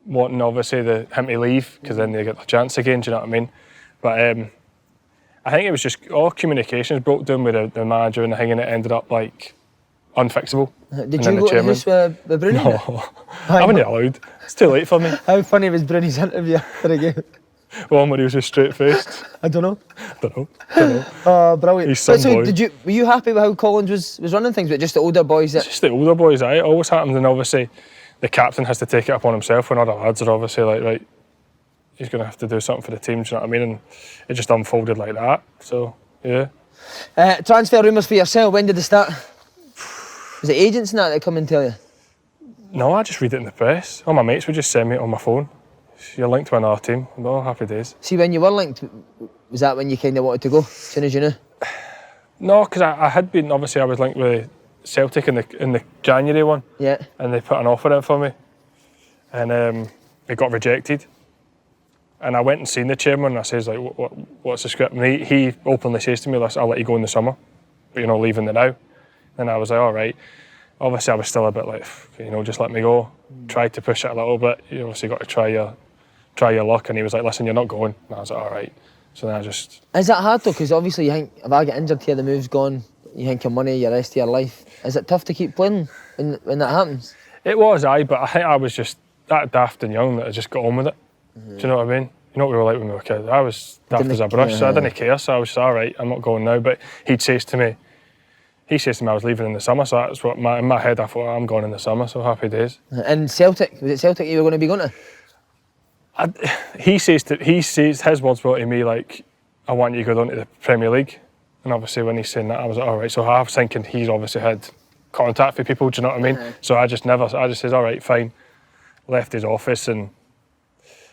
[SPEAKER 2] wanting obviously him to leave because then they get the chance again. Do you know what I mean? But I think it was just all communications broke down with the manager and the thing, and it ended up like unfixable.
[SPEAKER 1] Did you go to the house with Bruni?
[SPEAKER 2] No, I wasn't allowed. It's too late for me.
[SPEAKER 1] How funny was Bruni's interview after the game?
[SPEAKER 2] One where he was just straight faced.
[SPEAKER 1] I don't know.
[SPEAKER 2] Oh,
[SPEAKER 1] brilliant.
[SPEAKER 2] He's some boy.
[SPEAKER 1] Were you happy with how Collins was running things, but just the older boys?
[SPEAKER 2] It's just the older boys, aye. It always happens, and obviously the captain has to take it upon himself when other lads are obviously like, right, he's going to have to do something for the team, do you know what I mean? And it just unfolded like that, so, yeah.
[SPEAKER 1] Transfer rumours for yourself, when did they start? Was it agents and that come and tell you?
[SPEAKER 2] No, I just read it in the press. All my mates would just send me it on my phone. You're linked to another team. Oh, happy days.
[SPEAKER 1] See, when you were linked, was that when you kind of wanted to go, as soon as you knew?
[SPEAKER 2] No, because I had been, obviously I was linked with Celtic in the January one.
[SPEAKER 1] Yeah.
[SPEAKER 2] And they put an offer in for me. And it got rejected. And I went and seen the chairman and I says, like, what's the script? And he openly says to me, listen, I'll let you go in the summer, but you're not leaving the now. And I was like, all right. Obviously I was still a bit like, just let me go. Tried to push it a little bit. You obviously got to try your luck. And he was like, listen, you're not going. And I was like, all right. So then I just...
[SPEAKER 1] Is that hard though? Because obviously you think, if I get injured here, the move's gone, you think your money, your rest of your life. Is it tough to keep playing when that happens?
[SPEAKER 2] It was, but I think I was just that daft and young that I just got on with it. Do you know what I mean? You know what we were like when we were kids? I was daft as a brush, so I didn't care. So I was just, all right, I'm not going now. But he says to me, I was leaving in the summer. So that's what in my head I thought, I'm going in the summer. So happy days. And
[SPEAKER 1] Celtic, was it Celtic you were going to be going to?
[SPEAKER 2] His words were to me like, I want you to go down to the Premier League. And obviously when he's saying that, I was like, all right. So I was thinking he's obviously had contact with people. Do you know what I mean? So I just says, all right, fine. Left his office and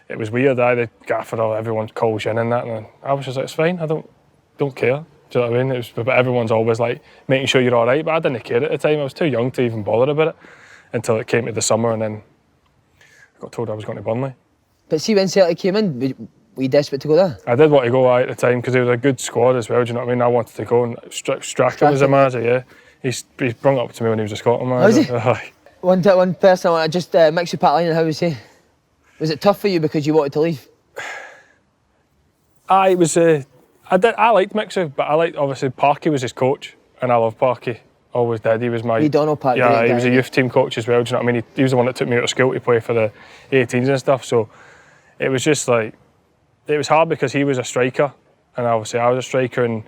[SPEAKER 2] it was weird. The gaffer, everyone calls you in and that, and I was just like, it's fine. I don't care. Do you know what I mean? But everyone's always like making sure you're all right. But I didn't care at the time. I was too young to even bother about it until it came to the summer, and then I got told I was going to Burnley.
[SPEAKER 1] But see, when Celtic came in, were you desperate to go there?
[SPEAKER 2] I did want to go at the time because it was a good squad as well. Do you know what I mean? I wanted to go, and Strachan was a manager. Yeah, he brought it up to me when he was a Scotland manager.
[SPEAKER 1] Was he? One person I want to just mix with Pat Lyon. How was he? Was it tough for you because you wanted to leave?
[SPEAKER 2] I liked Mixer, but I liked, obviously, Parky was his coach, and I loved Parky. Always did. He was my...
[SPEAKER 1] You don't know Parky?
[SPEAKER 2] Yeah, he was a youth team coach as well. Do you know what I mean? He was the one that took me out of school to play for the 18s and stuff. So it was just like, it was hard because he was a striker, and obviously I was a striker, and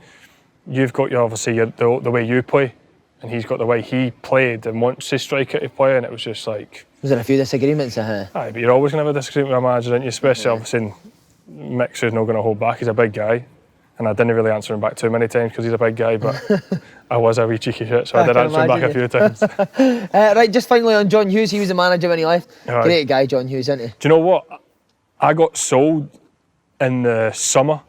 [SPEAKER 2] you've got the way you play, and he's got the way he played and wants his striker to play, and it was just like...
[SPEAKER 1] Was there a few disagreements?
[SPEAKER 2] Aye, but you're always going to have a disagreement with a manager, aren't you? Especially obviously Mixer's not going to hold back. He's a big guy, and I didn't really answer him back too many times because he's a big guy, but I was a wee cheeky shit, so I did answer him back a few times.
[SPEAKER 1] Right, just finally on John Hughes, he was the manager when he left.
[SPEAKER 2] Aye.
[SPEAKER 1] Great guy, John Hughes, isn't he?
[SPEAKER 2] Do you know what? I got sold in the summer,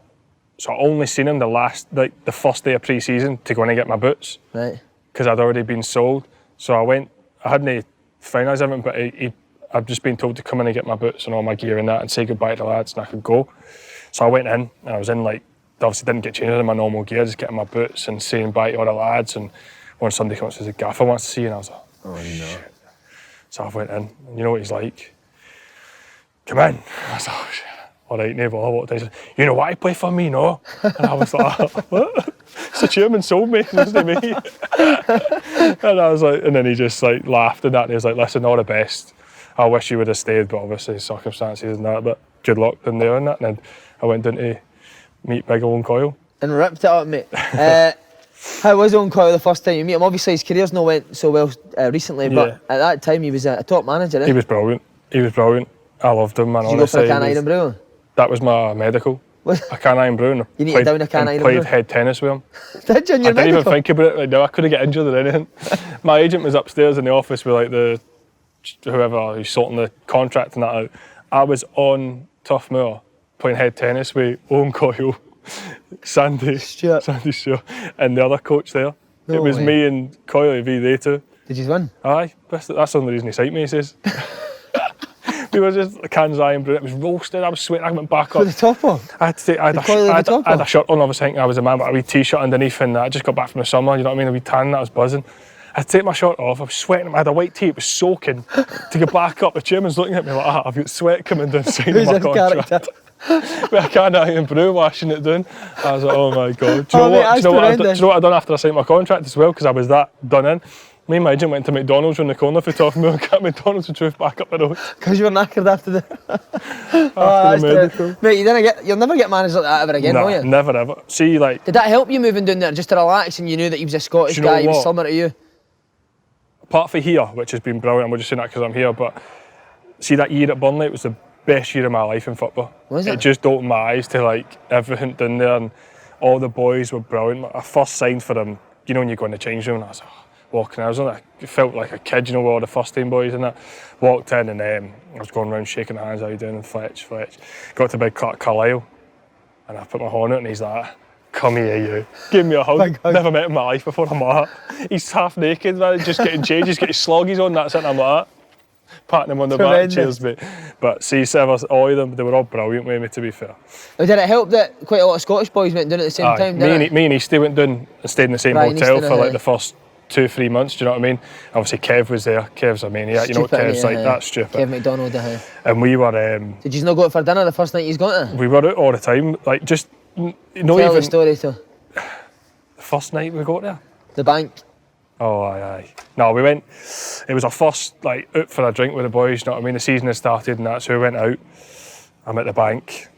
[SPEAKER 2] so I only seen him the first day of pre-season to go in and get my boots.
[SPEAKER 1] Right.
[SPEAKER 2] Because I'd already been sold. So I hadn't finalised everything, but I'd just been told to come in and get my boots and all my gear and that and say goodbye to the lads and I could go. So I went in and I was in obviously didn't get changed in my normal gear, just getting my boots and saying bye to all the lads, and when somebody comes and says, the gaffer wants to see you, and I was like, oh no. Shit. So I went in, and you know what he's like? Come in. I was like, oh shit. All right, neighbour, I walked in, he said, you know what, I play for me, no? And I was like, what? So the chairman sold me, it wasn't me. And I was like, and then he just like laughed and that, and he was like, listen, all the best. I wish you would have stayed, but obviously circumstances and that, but good luck in there and that. And then I went down to meet Big Owen Coyle.
[SPEAKER 1] And ripped it up, mate. How was Owen Coyle the first time you meet him? Obviously his career's not went so well recently, but at that time he was a top manager, eh?
[SPEAKER 2] He was brilliant. I loved him, man.
[SPEAKER 1] Did you go for a can iron brew?
[SPEAKER 2] That was my medical. A can iron brew.
[SPEAKER 1] You need to down a can iron brew?
[SPEAKER 2] Played head tennis with him.
[SPEAKER 1] Did you in your medical?
[SPEAKER 2] I didn't even think about it. Like, no, I couldn't get injured or anything. My agent was upstairs in the office with like whoever who's sorting the contract and that out. I was on Tough Moor playing head tennis with Owen Coyle, Sandy Stewart, and the other coach there.
[SPEAKER 1] No
[SPEAKER 2] it was
[SPEAKER 1] way.
[SPEAKER 2] me and Coyle v they two.
[SPEAKER 1] Did you win?
[SPEAKER 2] Aye, that's the only reason he signed me, he says. We were just cans iron brew. It was roasted. I was sweating. I went back up.
[SPEAKER 1] With the top on?
[SPEAKER 2] I had a shirt on. I was thinking I was a man, but a wee t-shirt underneath, and I just got back from the summer. You know what I mean? A wee tan. That was buzzing. I had to take my shirt off. I was sweating. I had a white tee. It was soaking. To get back up, the chairman's looking at me like, I've got sweat coming down signing my contract. With a can of iron brew, washing it down. I was like, oh my god. Do you know what I done after I signed my contract as well? Because I was that done in. Me and my agent went to McDonald's around the corner for Tough Moor, got McDonald's and drove back up the road.
[SPEAKER 1] Because you were knackered after the
[SPEAKER 2] medical.
[SPEAKER 1] Mate, you'll never get managed like that ever again, will you?
[SPEAKER 2] Never ever. See, like...
[SPEAKER 1] Did that help you moving down there just to relax and you knew that he was a Scottish guy, he was similar to you?
[SPEAKER 2] Apart from here, which has been brilliant, I'm just saying that because I'm here, but see that year at Burnley, it was the best year of my life in football.
[SPEAKER 1] Was it?
[SPEAKER 2] It just opened my eyes to like everything down there, and all the boys were brilliant. I first signed for them, you know, when you go in the change room, and I was walking, I felt like a kid, you know, with all the first team boys and that. Walked in and I was going around shaking hands, how you doing, and Fletch. Got to big Carlisle, and I put my horn out, and he's like, come here, you. Give me a hug. Never met him in my life before. I'm like that. He's half naked, man, just getting changed, he's got his sloggies on, that's it, and I'm like that. Patting him on the back, cheers, mate. But see, all of them, they were all brilliant with me, to be fair.
[SPEAKER 1] Did it help that quite a lot of Scottish boys went down at the same time?
[SPEAKER 2] Me and Eastie went down and stayed in the same hotel for like the first 2-3 months, do you know what I mean? Obviously Kev was there. Kev's a maniac, you know what Kev's like, that's stupid.
[SPEAKER 1] Kev McDonald,
[SPEAKER 2] And we were...
[SPEAKER 1] Did you not go out for dinner the first night you got there?
[SPEAKER 2] We were out all the time, like just...
[SPEAKER 1] Tell the story, too.
[SPEAKER 2] The first night we got there.
[SPEAKER 1] The bank.
[SPEAKER 2] Oh, aye. No, we went, it was our first, like, out for a drink with the boys, you know what I mean? The season had started and that, so we went out. I'm at the bank,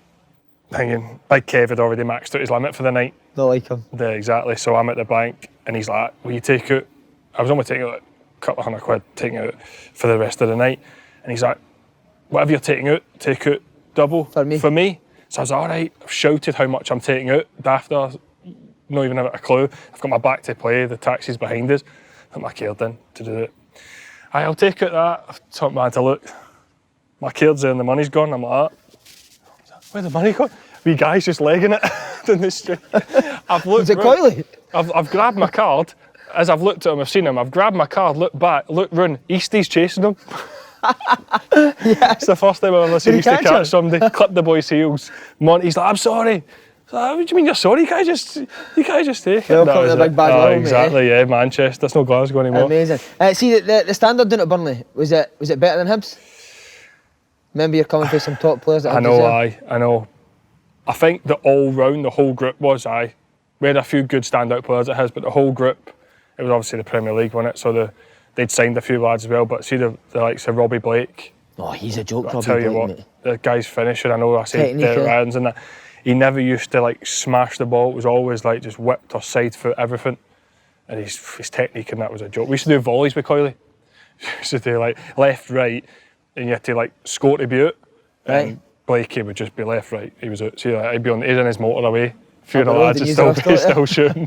[SPEAKER 2] thinking, Big Kev had already maxed out his limit for the night.
[SPEAKER 1] Not like him.
[SPEAKER 2] Yeah, exactly. So I'm at the bank and he's like, will you take out, I was only taking out a couple of £100 taking out for the rest of the night. And he's like, whatever you're taking out, take out double for me. So I was like, all right, I've shouted how much I'm taking out. After, not even have a clue. I've got my back to play, the taxi's behind us. Put my card in to do it. I'll take out that. I've taught man to look. My card's there and the money's gone. I'm like, where's the money gone? We guys just legging it down the street. I've looked.
[SPEAKER 1] Was it coily?
[SPEAKER 2] I've grabbed my card. As I've looked at him, I've seen him. I've grabbed my card, looked back, looked round. Eastie's chasing him.
[SPEAKER 1] Yes.
[SPEAKER 2] It's the first time I've ever seen Eastie
[SPEAKER 1] catch
[SPEAKER 2] catch somebody, clip the boy's heels. Monty's like, I'm sorry. Like, what do you mean you're sorry? You can't just take it.
[SPEAKER 1] Welcome to the big bad world,
[SPEAKER 2] exactly,
[SPEAKER 1] mate.
[SPEAKER 2] Yeah, Manchester. It's no Glasgow anymore.
[SPEAKER 1] Amazing. See, the standard down at Burnley, was it better than Hibs? Remember you're coming for some top players at Hibs.
[SPEAKER 2] I know. I think the all-round, the whole group was, we had a few good standout players at Hibs, but the whole group, it was obviously the Premier League, wasn't it? So they'd signed a few lads as well, but see the likes of Robbie Blake.
[SPEAKER 1] Oh, he's a joke,
[SPEAKER 2] I'll tell you what,
[SPEAKER 1] mate.
[SPEAKER 2] The guy's finisher, I know I say Derek Ryan's and that. He never used to like smash the ball. It was always like just whipped or side foot, everything. And his technique and that was a joke. We used to do volleys with Coyley. We used to do like left, right, and you had to like score to be out.
[SPEAKER 1] Right.
[SPEAKER 2] And Blakey would just be left, right. He was out. See, like, he's in his motor away. A few of the lads are still shooting.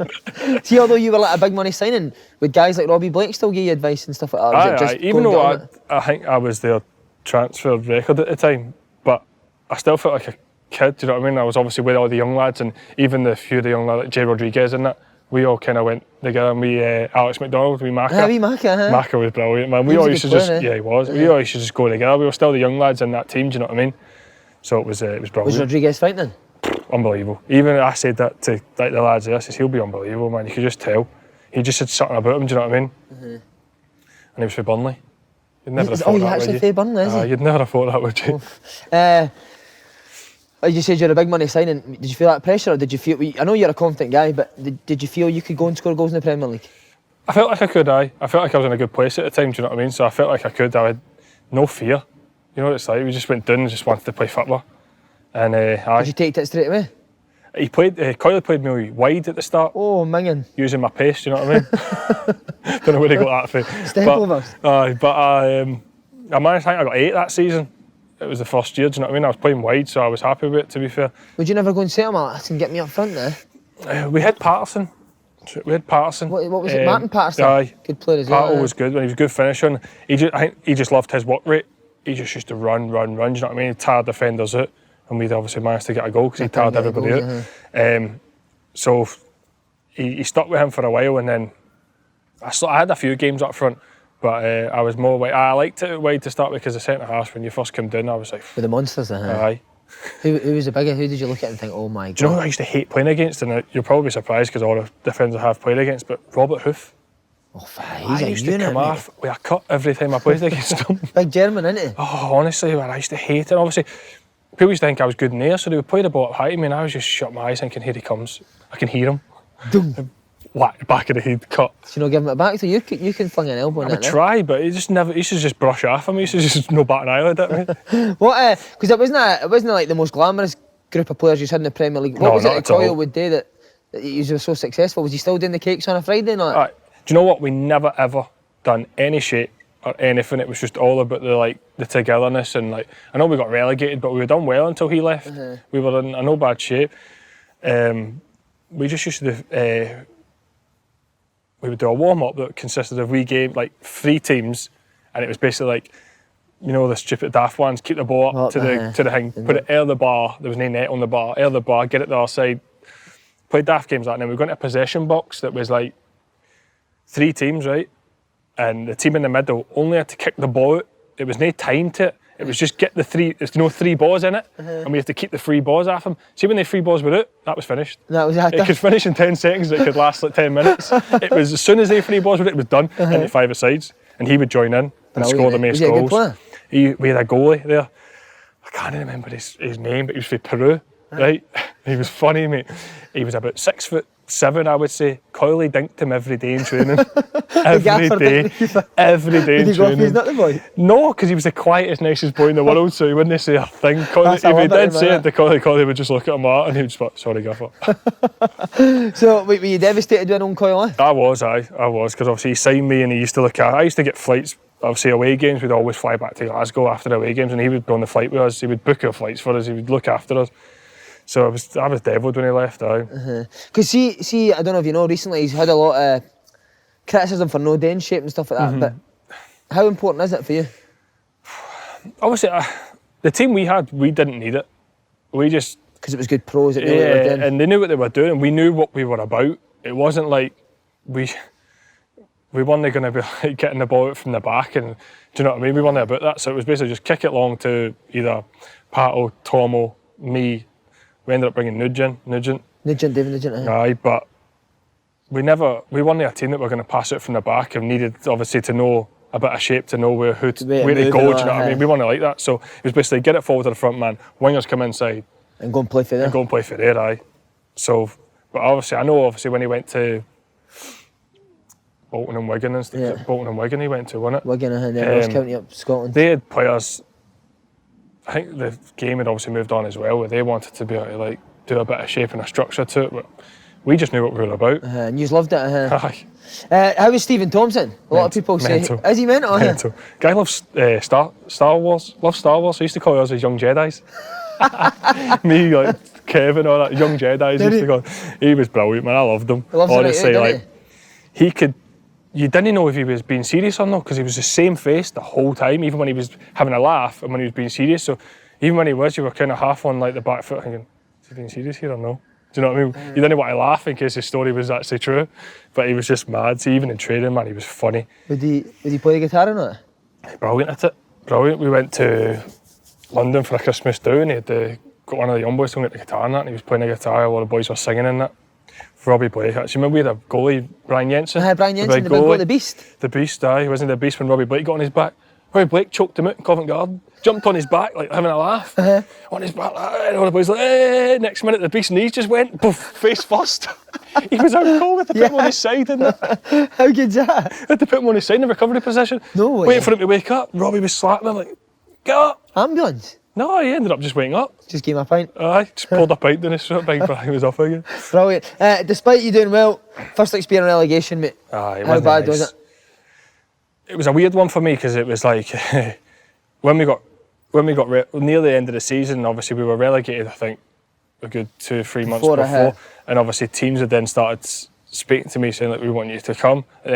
[SPEAKER 1] See, although you were like a big money signing, would guys like Robbie Blake still give you advice and stuff like that?
[SPEAKER 2] Aye. Even though I think I was their transfer record at the time, but I still felt like a kid, do you know what I mean? I was obviously with all the young lads, and even the few of the young lads like Jay Rodriguez and that, we all kind of went together, and we Alex McDonald, we Maka.
[SPEAKER 1] Yeah,
[SPEAKER 2] Maka was brilliant, man. We all used to he was. We all used to just go together. We were still the young lads in that team, do you know what I mean? So it was brilliant.
[SPEAKER 1] Was Rodriguez frightening?
[SPEAKER 2] Unbelievable. Even I said that to like the lads there, I says he'll be unbelievable, man. You could just tell. He just had something about him, do you know what I mean? And he was for Burnley. You'd never have thought that,
[SPEAKER 1] you actually for Burnley, is he?
[SPEAKER 2] You'd never have thought that, would you?
[SPEAKER 1] You said you're a big money signing. Did you feel that pressure, or did you feel? I know you're a confident guy, but did you feel you could go and score goals in the Premier League?
[SPEAKER 2] I felt like I could. I felt like I was in a good place at the time. Do you know what I mean? So I felt like I could. I had no fear. You know what it's like. We just went down and just wanted to play football. And
[SPEAKER 1] Did you take it straight away?
[SPEAKER 2] Coyley played me wide at the start.
[SPEAKER 1] Oh, minging.
[SPEAKER 2] Using my pace. Do you know what I mean? Don't know where he got that from.
[SPEAKER 1] Step overs.
[SPEAKER 2] I managed. I got 8 that season. It was the first year, do you know what I mean? I was playing wide, so I was happy with it, to be fair.
[SPEAKER 1] Would you never go and say to him, listen, get me up front there?
[SPEAKER 2] We had Patterson.
[SPEAKER 1] What was it, Martin Patterson?
[SPEAKER 2] Aye.
[SPEAKER 1] Good player as well.
[SPEAKER 2] Patterson was good, when he was a good finisher. I think he just loved his work rate. He just used to run, do you know what I mean? He'd tire defenders out, and we'd obviously managed to get a goal because he tired everybody out. So he stuck with him for a while, and then I had a few games up front. But I was more wide. I liked it wide to start with because the centre half, when you first came down, I was like...
[SPEAKER 1] With the monsters,
[SPEAKER 2] Aye.
[SPEAKER 1] Who was the bigger? Who did you look at and think, oh my God?
[SPEAKER 2] Do you know who I used to hate playing against? And you'll probably be surprised because all the defenders I have played against, but Robert Hoof.
[SPEAKER 1] Oh, he's
[SPEAKER 2] I used to come off with a cut every time I played against him.
[SPEAKER 1] Big German, isn't he?
[SPEAKER 2] Oh, honestly, man, I used to hate it. And obviously, people used to think I was good in the air, so they would play the ball up high to me, and I was just shut my eyes thinking, here he comes. I can hear him.
[SPEAKER 1] Doom.
[SPEAKER 2] Whack, back of the head, cut.
[SPEAKER 1] So you not giving it back? So you can fling an elbow in
[SPEAKER 2] I
[SPEAKER 1] that.
[SPEAKER 2] would try, but he used to just brush off him. He used to just no bat an eyelid at me.
[SPEAKER 1] What? Because it wasn't like the most glamorous group of players you had in the Premier League. What was it that Coyle would do that you were so successful? Was he still doing the cakes on a Friday night?
[SPEAKER 2] Do you know what? We never ever done any shape or anything. It was just all about the togetherness, and like, I know we got relegated, but we were done well until he left. We were in no bad shape. We just used to do. We would do a warm-up that consisted of like 3 teams, and it was basically like, you know, the stupid daft ones, keep the ball up to the thing, put it air the bar, there was no net on the bar, air the bar, get it the other side, play daft games like that, and then we got into a possession box that was like 3 teams, right? And the team in the middle only had to kick the ball out. It was no time to it. It was just get the 3, there's no 3 balls in it, and we have to keep the 3 balls off him. See, when the 3 balls were out, that was finished. It could finish in 10 seconds, it could last like 10 minutes. It was, as soon as the 3 balls were out, it was done, and at 5 sides, and he would join in and score the most goals. We had a goalie there. I can't remember his name, but he was from Peru, right? He was funny, mate. He was about 6 foot 7, I would say. Coyley dinked him every day in training. every day
[SPEAKER 1] Did
[SPEAKER 2] in
[SPEAKER 1] he go off
[SPEAKER 2] training.
[SPEAKER 1] his nut the boy?
[SPEAKER 2] No, because he was the quietest, nicest boy in the world, so he wouldn't say a thing. Coyley, if he did say it to Coyley would just look at him out and he would just be like, sorry, gaffer.
[SPEAKER 1] So, were you devastated when own Coyley?
[SPEAKER 2] I was, because obviously he signed me and he used to look at. I used to get flights, obviously away games, we'd always fly back to Glasgow after away games and he would be on the flight with us, he would book our flights for us, he would look after us. So I was devilled when he left,
[SPEAKER 1] Because see, I don't know if you know, recently he's had a lot of criticism for no den shape and stuff like that, but how important is it for you?
[SPEAKER 2] Obviously, the team we had, we didn't need it. We just...
[SPEAKER 1] Because it was good pros that knew what they were doing.
[SPEAKER 2] And they knew what they were doing and we knew what we were about. It wasn't like we weren't going to be like getting the ball out from the back and, do you know what I mean? We weren't about that. So it was basically just kick it long to either Pato, Tomo, me. We ended up bringing Nugent.
[SPEAKER 1] David Nugent.
[SPEAKER 2] Aye, but we weren't a team that were going to pass it from the back and needed obviously to know a bit of shape to know where to go, do you know what I mean? We weren't like that. So it was basically get it forward to the front man, wingers come inside.
[SPEAKER 1] And go and play for there.
[SPEAKER 2] Aye. So, but obviously, I know when he went to Bolton and Wigan and stuff, Bolton and Wigan he went to, wasn't it?
[SPEAKER 1] Wigan and then Ross County up Scotland.
[SPEAKER 2] They had players, I think the game had obviously moved on as well, where they wanted to be able to like do a bit of shape and a structure to it, but we just knew what we were about.
[SPEAKER 1] And you loved it.
[SPEAKER 2] Aye.
[SPEAKER 1] How was Stephen Thompson? A lot of people say, is he mental?
[SPEAKER 2] Mental. Guy loves Star Wars. Loves Star Wars. So he used to call us as young Jedis. Me, like Kevin, all that young Jedis. Used to call. He was brilliant, man. I loved him. Honestly, he could. You didn't know if he was being serious or not because he was the same face the whole time, even when he was having a laugh and when he was being serious. So even when he was, you were kind of half on like the back foot thinking, is he being serious here or no? Do you know what I mean? You didn't want to laugh in case his story was actually true, but he was just mad. So even in training, man, he was funny.
[SPEAKER 1] Would he play the guitar or not?
[SPEAKER 2] Brilliant at it. Brilliant. We went to London for a Christmas do and he had got one of the young boys to get the guitar and that and he was playing the guitar, a lot of boys were singing in that. Robbie Blake, actually. Remember we had a goalie, Brian Jensen?
[SPEAKER 1] Brian Jensen, the big goalie, the Beast.
[SPEAKER 2] The Beast, aye. He wasn't the Beast when Robbie Blake got on his back. Robbie Blake choked him out in Covent Garden, jumped on his back, like having a laugh. On his back, and all the boys like, hey. Next minute the Beast's knees just went, poof, face first. He was out cold with the put him on his side, didn't it?
[SPEAKER 1] How good's that?
[SPEAKER 2] Had to put him on his side in the recovery position.
[SPEAKER 1] No way.
[SPEAKER 2] Waiting for him to wake up. Robbie was slapping him like, get up.
[SPEAKER 1] Ambulance?
[SPEAKER 2] No, he ended up just waking up.
[SPEAKER 1] Just gave him a pint?
[SPEAKER 2] Aye, just pulled a pint down his throat, big Brian was off again.
[SPEAKER 1] Brilliant. Despite you doing well, first experience relegation, mate.
[SPEAKER 2] Aye,
[SPEAKER 1] how bad was it?
[SPEAKER 2] It was a weird one for me because it was like when we got near the end of the season, obviously we were relegated, I think, a good 2-3 months before. And obviously teams had then started speaking to me saying like we want you to come at the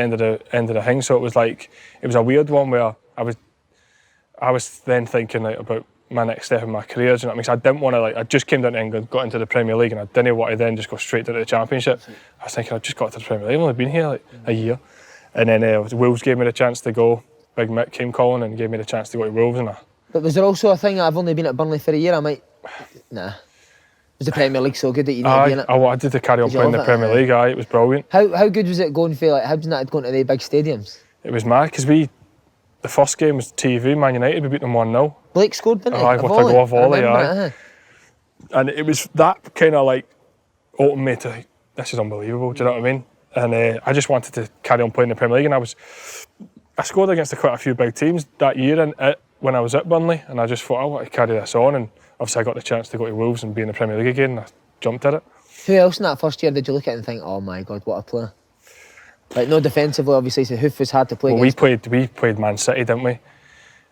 [SPEAKER 2] end of the thing. So it was a weird one where I was then thinking like about my next step in my career, do you know what I mean? 'Cause I didn't want to I just came down to England, got into the Premier League and I didn't want to then just go straight to the Championship. I was thinking I've just got to the Premier League, I've only been here like a year. And then Wolves gave me the chance to go. Big Mick came calling and gave me the chance to go to Wolves.
[SPEAKER 1] But was there also a thing that I've only been at Burnley for a year, nah. Was the Premier League so good that you need to be in it?
[SPEAKER 2] I wanted to carry on playing the Premier League, it was brilliant.
[SPEAKER 1] How good was it going for like Hibs and that going to the big stadiums?
[SPEAKER 2] It was mad because the first game was TV, Man United, we beat them 1-0.
[SPEAKER 1] Blake scored, didn't he?
[SPEAKER 2] Aye, with a volley, aye. And it was that kind of like opened me to, this is unbelievable, do you know what I mean? And I just wanted to carry on playing the Premier League and I scored against quite a few big teams that year when I was at Burnley and I just thought I want to carry this on and obviously I got the chance to go to Wolves and be in the Premier League again and I jumped at it.
[SPEAKER 1] Who else in that first year did you look at and think, oh my God, what a player? Like no defensively, obviously, so Hoof was hard to play against.
[SPEAKER 2] We played Man City, didn't we?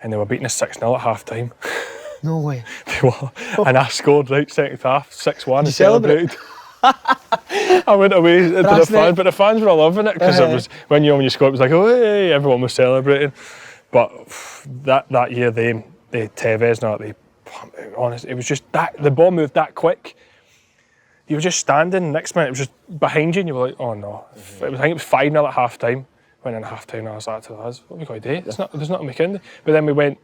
[SPEAKER 2] And they were beating us 6-0 at half time.
[SPEAKER 1] No way.
[SPEAKER 2] They were. And I scored right second half, 6-1 and celebrated. I went away into the fans, but the fans were all loving it because it was when you scored, it was like, oh hey, everyone was celebrating. But that year, they Tevez, honestly, it was just that the ball moved that quick. You were just standing, next minute it was just behind you and you were like, oh no. I think it was 5-0 at half time. Went in half time and I was like to the lads, what have we got to do? There's nothing we can do. But then we went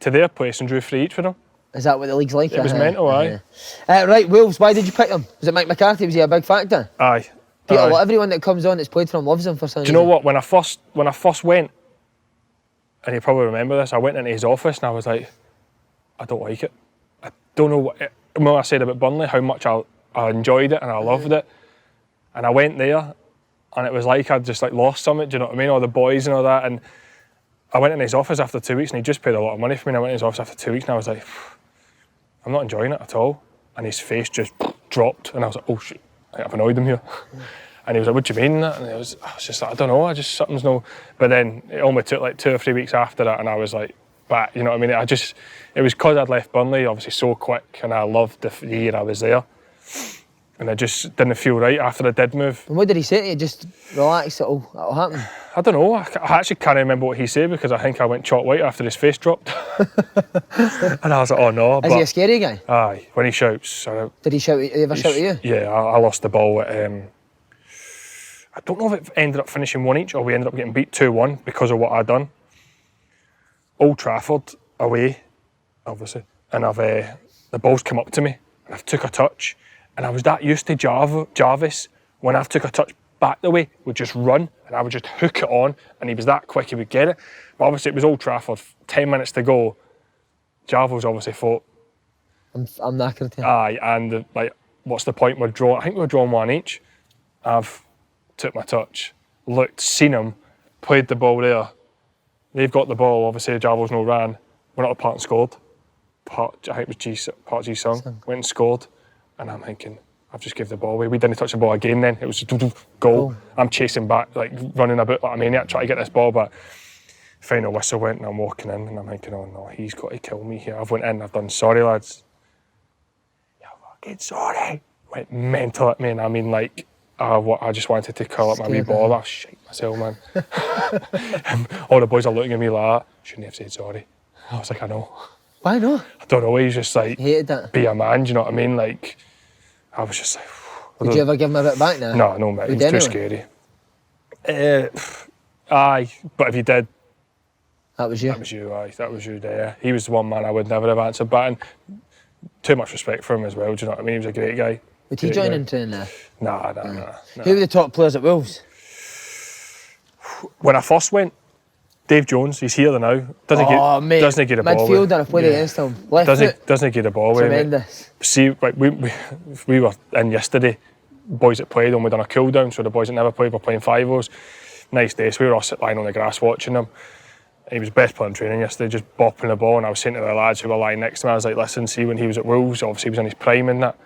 [SPEAKER 2] to their place and drew 3 each for them.
[SPEAKER 1] Is that what the league's like?
[SPEAKER 2] It was mental, aye.
[SPEAKER 1] Right, Wolves, why did you pick them? Was it Mick McCarthy? Was he a big factor?
[SPEAKER 2] Aye.
[SPEAKER 1] Everyone that comes on that's played for him loves him for some reason.
[SPEAKER 2] Do you know what? When I first went, and you probably remember this, I went into his office and I was like, I don't like it. I don't know what I said about Burnley, how much I enjoyed it and I loved it. And I went there, and it was like I'd just like lost something, do you know what I mean? All the boys and all that. And I went in his office after 2 weeks, and he just paid a lot of money for me. And I went in his office after 2 weeks, and I was like, I'm not enjoying it at all. And his face just dropped, and I was like, oh shit, I've annoyed him here. And he was like, what do you mean that? And I was just like, I don't know, something's no. But then it only took like 2 or 3 weeks after that, and I was like, back, you know what I mean? It was because I'd left Burnley, obviously so quick, and I loved the year I was there. And I just didn't feel right after I did move.
[SPEAKER 1] And what did he say to you? Just relax, it'll happen?
[SPEAKER 2] I don't know, I actually can't remember what he said, because I think I went chalk white after his face dropped. And I was like, oh no.
[SPEAKER 1] Is he a scary guy?
[SPEAKER 2] Aye, when he shouts.
[SPEAKER 1] Did he ever shout at you?
[SPEAKER 2] Yeah, I lost the ball at, I don't know if it ended up finishing 1 each or we ended up getting beat 2-1 because of what I'd done. Old Trafford, away, obviously, and the ball's come up to me, and I've took a touch, and I was that used to Jarvis, when I've took a touch back the way, would just run, and I would just hook it on, and he was that quick, he would get it. But obviously it was Old Trafford, 10 minutes to go, Jarvis obviously thought,
[SPEAKER 1] I'm knackered here.
[SPEAKER 2] Aye, and like, what's the point? I think we were drawn 1 each. I've took my touch, looked, seen him, played the ball there. They've got the ball, obviously Jarvis no ran, went up apart and scored. I think it was Park Ji-sung, went and scored. And I'm thinking, I've just given the ball away. We didn't touch the ball again then. It was just goal. I'm chasing back, like running about like a maniac, trying to get this ball, but final whistle went and I'm walking in and I'm thinking, oh no, he's got to kill me here. I've went in, I've done sorry lads. Yeah, fucking sorry. Went mental at me, and I mean like, I just wanted to curl up my wee ball. I shite myself, man. All the boys are looking at me like, shouldn't have said sorry. I was like, I know.
[SPEAKER 1] Why not?
[SPEAKER 2] I don't know, he's just like,
[SPEAKER 1] hated that.
[SPEAKER 2] Be a man, do you know what I mean? Like, I was just like...
[SPEAKER 1] Would you ever give him a bit back now?
[SPEAKER 2] No, mate, he was too scary. Aye, but if you did...
[SPEAKER 1] That was you?
[SPEAKER 2] That was you, aye, that was you there. He was the one man I would never have answered back, and too much respect for him as well, do you know what I mean? He was a great guy.
[SPEAKER 1] Would he join in training there?
[SPEAKER 2] Nah.
[SPEAKER 1] Who were the top players at Wolves?
[SPEAKER 2] When I first went, Dave Jones, he's here now. Doesn't get a ball away.
[SPEAKER 1] Midfielder, I've played against him.
[SPEAKER 2] Doesn't get a ball away.
[SPEAKER 1] Tremendous.
[SPEAKER 2] See, like, we were in yesterday, boys that played, and we done a cool down, so the boys that never played were playing 5-0s. Nice day, so we were all lying on the grass watching them. He was best player in training yesterday, just bopping the ball, and I was saying to the lads who were lying next to me, I was like, listen, see, when he was at Wolves, obviously he was in his prime and that,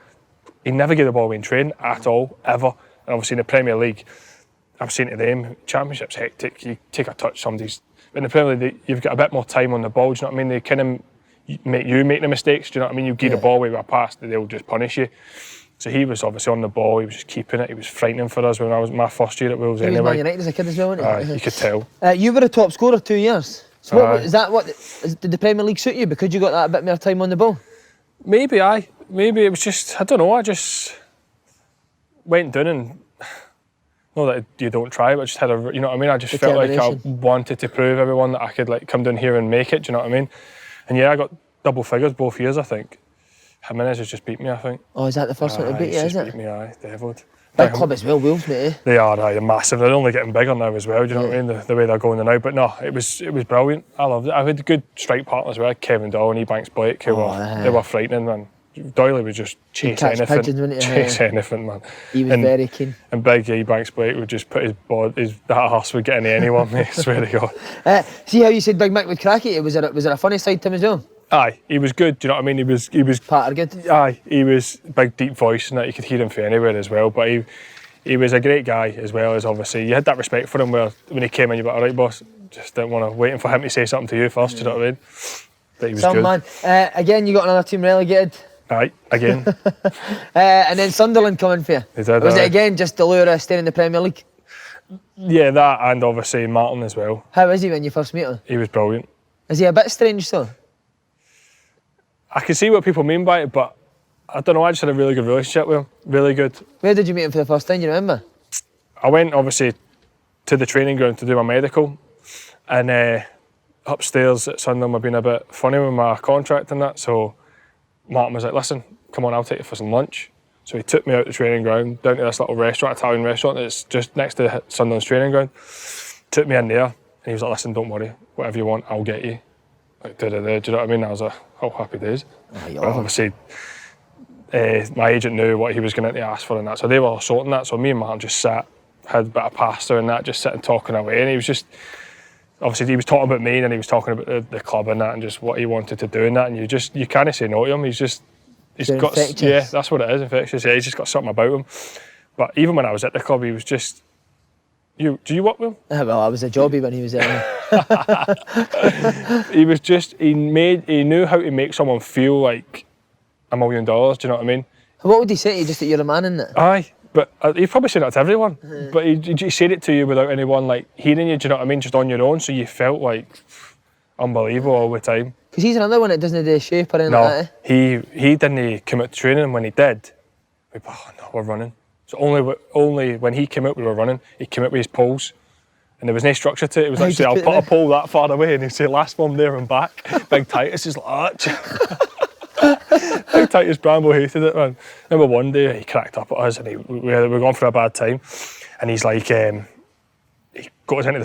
[SPEAKER 2] he never gave the ball away in training at all, ever. And obviously in the Premier League, I've seen to them, Championship's hectic, you take a touch, somebody's... In the Premier League, you've got a bit more time on the ball, do you know what I mean? They kind of make you make the mistakes, do you know what I mean? You give the ball away with a pass, they'll just punish you. So he was obviously on the ball, he was just keeping it, he was frightening for us when I was my first year at Wolves anyway.
[SPEAKER 1] He was Man United as a kid as well, wasn't he?
[SPEAKER 2] You could tell.
[SPEAKER 1] You were a top scorer 2 years. So did the Premier League suit you because you got that bit more time on the ball?
[SPEAKER 2] Maybe it was just, I don't know, I just went down and, not that you don't try, but I just had you know what I mean? I just felt like I wanted to prove everyone that I could like come down here and make it, do you know what I mean? And yeah, I got double figures both years, I think. Jimenez has just beat me, I think.
[SPEAKER 1] Oh, is that the first one to beat you, is it?
[SPEAKER 2] Beat me, aye, deviled.
[SPEAKER 1] Big club as well, Wolves, mate.
[SPEAKER 2] They are, they're massive. They're only getting bigger now as well, do you know what I mean? The way they're going now. But no, it was brilliant. I loved it. I had good strike partners as well, Kevin Doyle and Ebanks Blake, they were frightening, man. Doyley was just chase anything. Chase anything, man.
[SPEAKER 1] He was very keen.
[SPEAKER 2] And big Ebanks Blake would just put that arse would get into anyone, mate, I swear to God.
[SPEAKER 1] See how you said Big Mick would crack it? Was there a funny side to him as well?
[SPEAKER 2] Aye, he was good, do you know what I mean? He was
[SPEAKER 1] Patter good?
[SPEAKER 2] Aye, he was big deep voice and that you could hear him from anywhere as well, but he was a great guy as well, as obviously you had that respect for him where when he came in you were like, alright boss, just didn't want to waiting for him to say something to you first, do you know what I mean? But he was good. Man.
[SPEAKER 1] Again, you got another team relegated.
[SPEAKER 2] Aye, again.
[SPEAKER 1] And then Sunderland coming for you. Was it again just the lure of staying in the Premier League?
[SPEAKER 2] Yeah, that and obviously Martin as well.
[SPEAKER 1] How is he when you first meet him?
[SPEAKER 2] He was brilliant.
[SPEAKER 1] Is he a bit strange though?
[SPEAKER 2] I can see what people mean by it, but I don't know, I just had a really good relationship with him. Really good.
[SPEAKER 1] Where did you meet him for the first time, do you remember?
[SPEAKER 2] I went obviously to the training ground to do my medical, and upstairs at Sunderland I've been a bit funny with my contract and that, so Martin was like, listen, come on, I'll take you for some lunch. So he took me out the training ground, down to this little restaurant, Italian restaurant that's just next to Sunderland's training ground. Took me in there, and he was like, listen, don't worry, whatever you want, I'll get you. Like, do you know what I mean? I was like, oh, happy days. But obviously, my agent knew what he was going to ask for and that, so they were all sorting that. So me and Martin just sat, had a bit of pasta and that, just sitting talking away, and he was just, obviously he was talking about me and he was talking about the club and that and just what he wanted to do and that, and you can't say no to him. He's got
[SPEAKER 1] infectious.
[SPEAKER 2] Yeah, that's what it is, infectious. Yeah, he's just got something about him. But even when I was at the club, he was just, do you work with him?
[SPEAKER 1] Well, I was a jobby when he was there.
[SPEAKER 2] He was just, he knew how to make someone feel like $1 million, do you know what I mean?
[SPEAKER 1] What would he say to you, just that you're a man in it?
[SPEAKER 2] Aye, but he'd probably say that to everyone. But he said it to you without anyone like hearing you, do you know what I mean? Just on your own, so you felt like unbelievable all the time.
[SPEAKER 1] Because he's another one that doesn't do shape or anything like that.
[SPEAKER 2] He didn't come out to training, and when he did, we were, oh no, we're running. So only when he came out we were running. He came out with his poles, and there was no structure to it. It was actually, I'll put a pole that far away, and he'd say, last one there and back. Big Titus is like that. Big Titus Bramble hated it, man. Remember one day he cracked up at us, and we were going for a bad time, and he's like, he got us into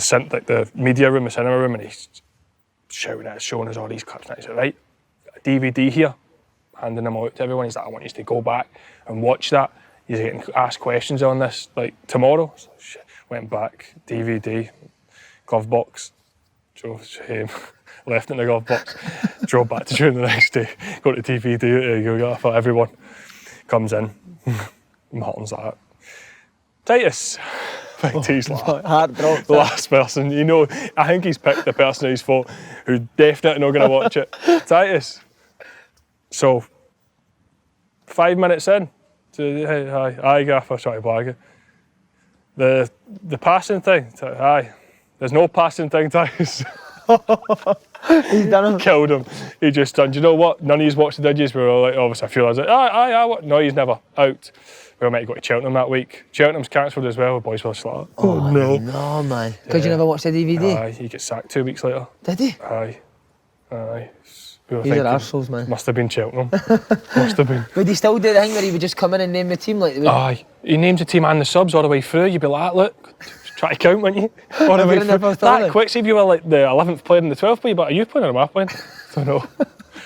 [SPEAKER 2] the media room, the cinema room, and he's shouting at us, showing us all these clips, and he's like, right, a DVD here, handing them out to everyone. He's like, I want you to go back and watch that. You're getting asked questions on this, like, tomorrow. So, shit. Went back, DVD, glove box, drove home, left it in the glove box, drove back to training the next day, got the DVD, go for everyone. Comes in, Martin's like, Titus. Big T's like,
[SPEAKER 1] Heart dropped.
[SPEAKER 2] the last person, you know, I think he's picked the person who's thought who's definitely not going to watch it. Titus. So, 5 minutes in, aye, Gaffer, try to blag it. The passing thing, aye, there's no passing thing, Titus.
[SPEAKER 1] He's done him.
[SPEAKER 2] Killed him. He just done, do you know what? None of yous watched the Didgies. We were all like, obviously, I feel I was like, aye, what? No, he's never out. We were meant to go to Cheltenham that week. Cheltenham's cancelled as well. The boys were just like, oh no.
[SPEAKER 1] No, man. Because you never watched the DVD?
[SPEAKER 2] Aye, he gets sacked 2 weeks later.
[SPEAKER 1] Did he?
[SPEAKER 2] Aye. We were
[SPEAKER 1] These are
[SPEAKER 2] thinking,
[SPEAKER 1] arseholes, man.
[SPEAKER 2] must have been Cheltenham. Must have been.
[SPEAKER 1] Would he still do the thing where he would just come in and name the team?
[SPEAKER 2] Aye. He names the team and the subs all the way through. You'd be like, look, try to count, wouldn't you? All the way through. That quick, see if you were like the 11th player and the 12th player, but are you playing or am I playing? I don't know.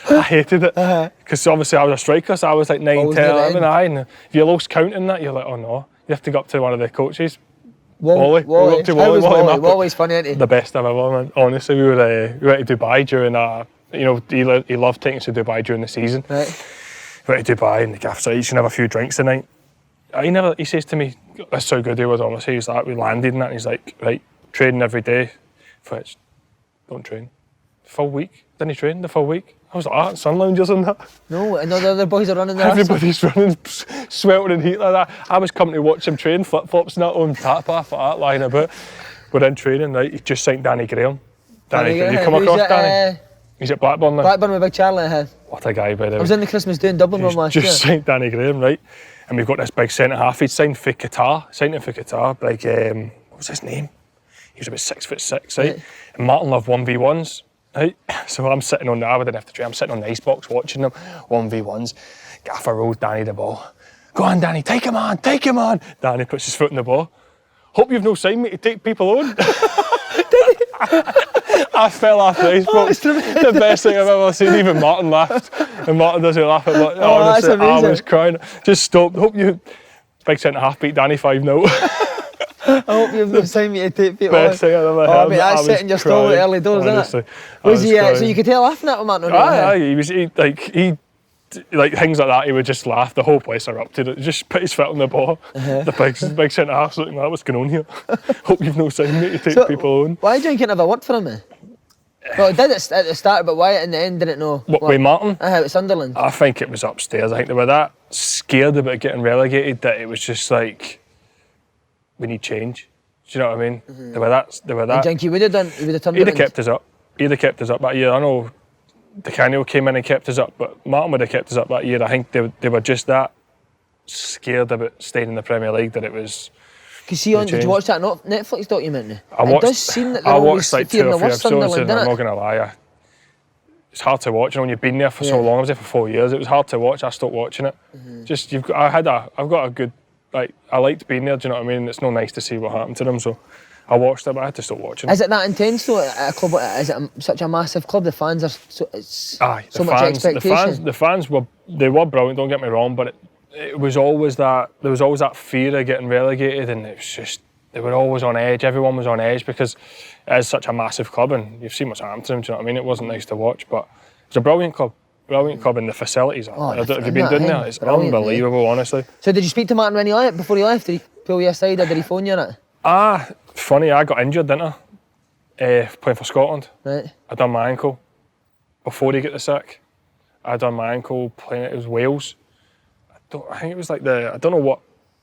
[SPEAKER 2] I hated it. Because obviously I was a striker, so I was like 9,
[SPEAKER 1] Always
[SPEAKER 2] 10,
[SPEAKER 1] near the
[SPEAKER 2] 11,
[SPEAKER 1] end.
[SPEAKER 2] aye. And if you lost counting that, you're like, oh no. You have to go up to one of the coaches.
[SPEAKER 1] Wally.
[SPEAKER 2] We went up to Wally. Wally
[SPEAKER 1] Wally's funny, isn't he?
[SPEAKER 2] The best I've ever, man. Honestly, we went to Dubai during you know, he loved taking us to Dubai during the season.
[SPEAKER 1] Right.
[SPEAKER 2] We went to Dubai and the gaff said, you should have a few drinks tonight. He says to me, that's how good he was, honestly. He's like, we landed and that, and he's like, right, training every day. Fletch, don't train. Full week. Didn't he train the full week? I was like, sun loungers and that.
[SPEAKER 1] No, and all the other boys are running their
[SPEAKER 2] Everybody's running, sweltering in heat like that. I was coming to watch him train, flip-flops and that on tap off like that, lying about. We're in training, right? He just signed Danny Graham. Danny, you come across Danny? He's at Blackburn now.
[SPEAKER 1] Blackburn with Big Charlie.
[SPEAKER 2] What a guy, by the way.
[SPEAKER 1] I was in the Christmas do in Dublin one last year.
[SPEAKER 2] Just signed Danny Graham, right? And we've got this big centre half. He'd signed for Qatar. Signed him for Qatar. Like, what was his name? He was about 6'6", right? And Martin loved 1v1s, right? So I'm sitting on I didn't have to train. I'm sitting on the icebox watching them 1v1s. Gaffer rolls Danny the ball. Go on, Danny, take him on. Danny puts his foot in the ball. Hope you've no signed me to take people on. I fell off the icebox. The best thing I've ever seen. Even Martin laughed, and Martin doesn't laugh at me. Honestly, I was crying. Just stopped. Hope you, big centre half, beat Danny 5-0.
[SPEAKER 1] I hope you've not signed me to take people
[SPEAKER 2] Best thing I've ever heard.
[SPEAKER 1] I mean, that's setting your stall at early doors, isn't it? Was he? So you could tell laughing at him, Martin.
[SPEAKER 2] Aye, he like things like that. He would just laugh. The whole place erupted. It just put his foot on the ball. The big centre half's looking like, what's going on here? Hope you've no signed me to take people on.
[SPEAKER 1] Why do you think it never worked for him? Well, it did at the start, but why in the end didn't know?
[SPEAKER 2] What with Martin?
[SPEAKER 1] With Sunderland.
[SPEAKER 2] I think it was upstairs. I think they were that scared about getting relegated that it was just like, we need change. Do you know what I mean? They were that. And
[SPEAKER 1] do you think he would have done? He would have turned.
[SPEAKER 2] He'd have kept us up. That year. I know the Canio came in and kept us up, but Martin would have kept us up that year. I think they were just that scared about staying in the Premier League that it was.
[SPEAKER 1] Because did you watch that Netflix documentary?
[SPEAKER 2] It
[SPEAKER 1] does seem that they're always
[SPEAKER 2] like
[SPEAKER 1] fearing
[SPEAKER 2] 2
[SPEAKER 1] the
[SPEAKER 2] or 3
[SPEAKER 1] worst
[SPEAKER 2] episodes,
[SPEAKER 1] Sunderland,
[SPEAKER 2] and I'm
[SPEAKER 1] isn't
[SPEAKER 2] not going to lie. It's hard to watch, and when you've been there for so long, I was there for 4 years. It was hard to watch. I stopped watching it. I've got a good. Like, I liked being there. Do you know what I mean? It's not nice to see what happened to them, so I watched it, but I had to stop watching.
[SPEAKER 1] Is it that intense though at a club? Is it such a massive club? The fans are so much expectation.
[SPEAKER 2] The fans were brilliant. Don't get me wrong, but it was always that there was always that fear of getting relegated, and it was just they were always on edge. Everyone was on edge because it is such a massive club, and you've seen what's happened to them. Do you know what I mean? It wasn't nice to watch, but it's a brilliant club. Brilliant club, and the facilities are. Have you been down there? It's unbelievable, honestly.
[SPEAKER 1] So did you speak to Martin when he left? Before he left, did he pull you aside or did he phone you on it?
[SPEAKER 2] Funny, I got injured, didn't I? Playing for Scotland.
[SPEAKER 1] Right.
[SPEAKER 2] I done my ankle before he got the sack. I done my ankle playing. It was Wales. I think it was like I don't know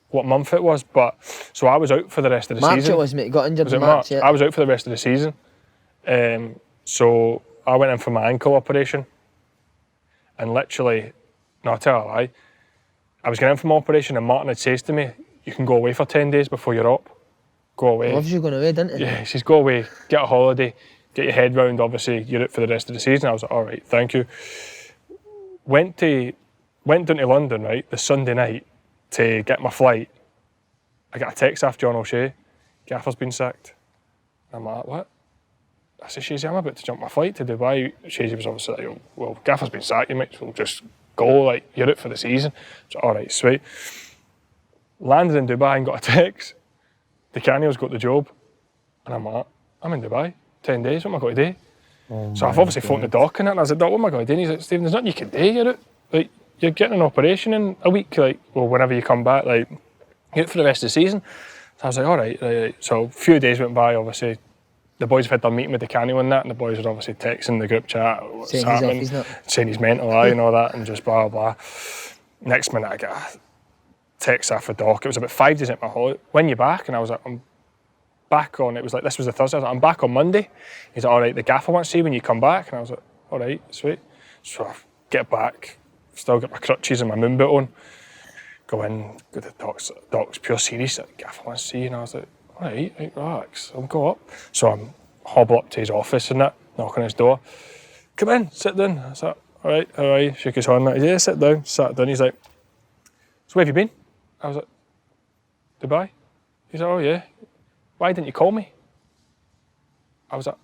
[SPEAKER 2] what month it was, but so I was out for the rest of the season.
[SPEAKER 1] March it was, mate. You got injured in March. Yeah.
[SPEAKER 2] I was out for the rest of the season. So I went in for my ankle operation. And literally, no, I tell a lie, I was getting in for my operation and Martin had says to me, you can go away for 10 days before you're up. Go away.
[SPEAKER 1] He loves you going away, didn't he?
[SPEAKER 2] Yeah, he says, go away, get a holiday, get your head round, obviously, you're out for the rest of the season. I was like, all right, thank you. Went down to London, right, the Sunday night to get my flight. I got a text off John O'Shea, Gaffer's been sacked. I'm like, what? I said, Shazy, I'm about to jump my flight to Dubai. Shazy was obviously like, well, Gaffer's been sacked, you might as well just go, like, you're out for the season. So, all right, sweet. Landed in Dubai and got a text. The Canio's got the job. And I'm like, I'm in Dubai, 10 days, what am I going to do? So I've obviously phoned the doc and that, and I said, Doc, what am I going to do? And he's like, Stephen, there's nothing you can do, you're out. Like, you're getting an operation in a week, like, well, whenever you come back, like, you're out for the rest of the season. So I was like, all right. So a few days went by, obviously. The boys have had their meeting with the Canio and that, and the boys were obviously texting the group chat, what's happening, saying he's mental, and all that, and just blah, blah, blah. Next minute I get a text off a doc. It was about 5 days at my holiday. When you back? And I was like, I'm back on, it was like, this was the Thursday, I was like, I'm back on Monday. He's like, all right, the gaffer wants to see you when you come back. And I was like, all right, sweet. So I get back, still got my crutches and my moon boot on, go in, go to the doc's pure serious, the gaffer wants to see you, and I was like, all right, relax, I'll go up. So I'm hobble up to his office and that, knock on his door. Come in, sit down. I was like, all right, how are you? Shook his hand. Yeah, sit down. Sat down. He's like, so where have you been? I was like, Dubai. He's like, oh yeah. Why didn't you call me? I was like,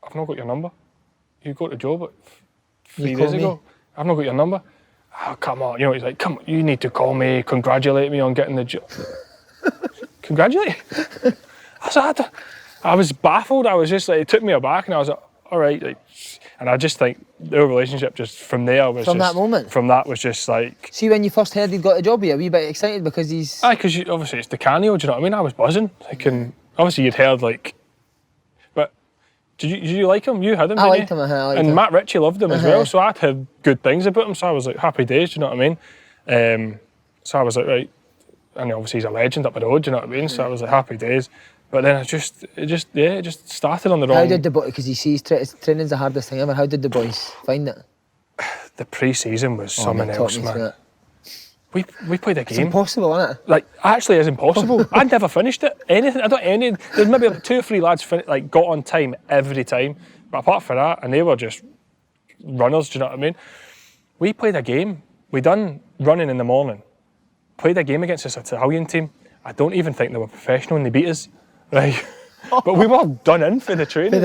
[SPEAKER 2] I've not got your number. You got the job 3 days ago. I've not got your number. Oh, come on. You know, he's like, come on, you need to call me, congratulate me on getting the job. Congratulate. I was baffled. I was just like, it took me aback, and I was like, all right. Like, and I just think their relationship just from there was
[SPEAKER 1] from that moment.
[SPEAKER 2] From that was just like.
[SPEAKER 1] See, when you first heard he'd got a job, you were a wee bit excited because he's.
[SPEAKER 2] Aye, because obviously it's the Canio. Do you know what I mean? I was buzzing. Like, and obviously you'd heard like. But did you like him? You had him.
[SPEAKER 1] I liked him. I liked him.
[SPEAKER 2] Matt Ritchie loved him as well. So I'd heard good things about him. So I was like, happy days. Do you know what I mean? So I was like, right. And obviously he's a legend up the road, do you know what I mean? So I was like, happy days. But then it just started on the wrong...
[SPEAKER 1] How did the boys, because he sees training's the hardest thing ever, how did the boys find it?
[SPEAKER 2] The pre-season was something else, man. We played a game.
[SPEAKER 1] It's impossible, isn't it?
[SPEAKER 2] Like, actually it's impossible. I'd never finished it. There's maybe 2 or 3 lads got on time every time. But apart from that, and they were just runners, do you know what I mean? We played a game. We done running in the morning. Played a game against this Italian team. I don't even think they were professional and they beat us. Right? But we were done in for the training.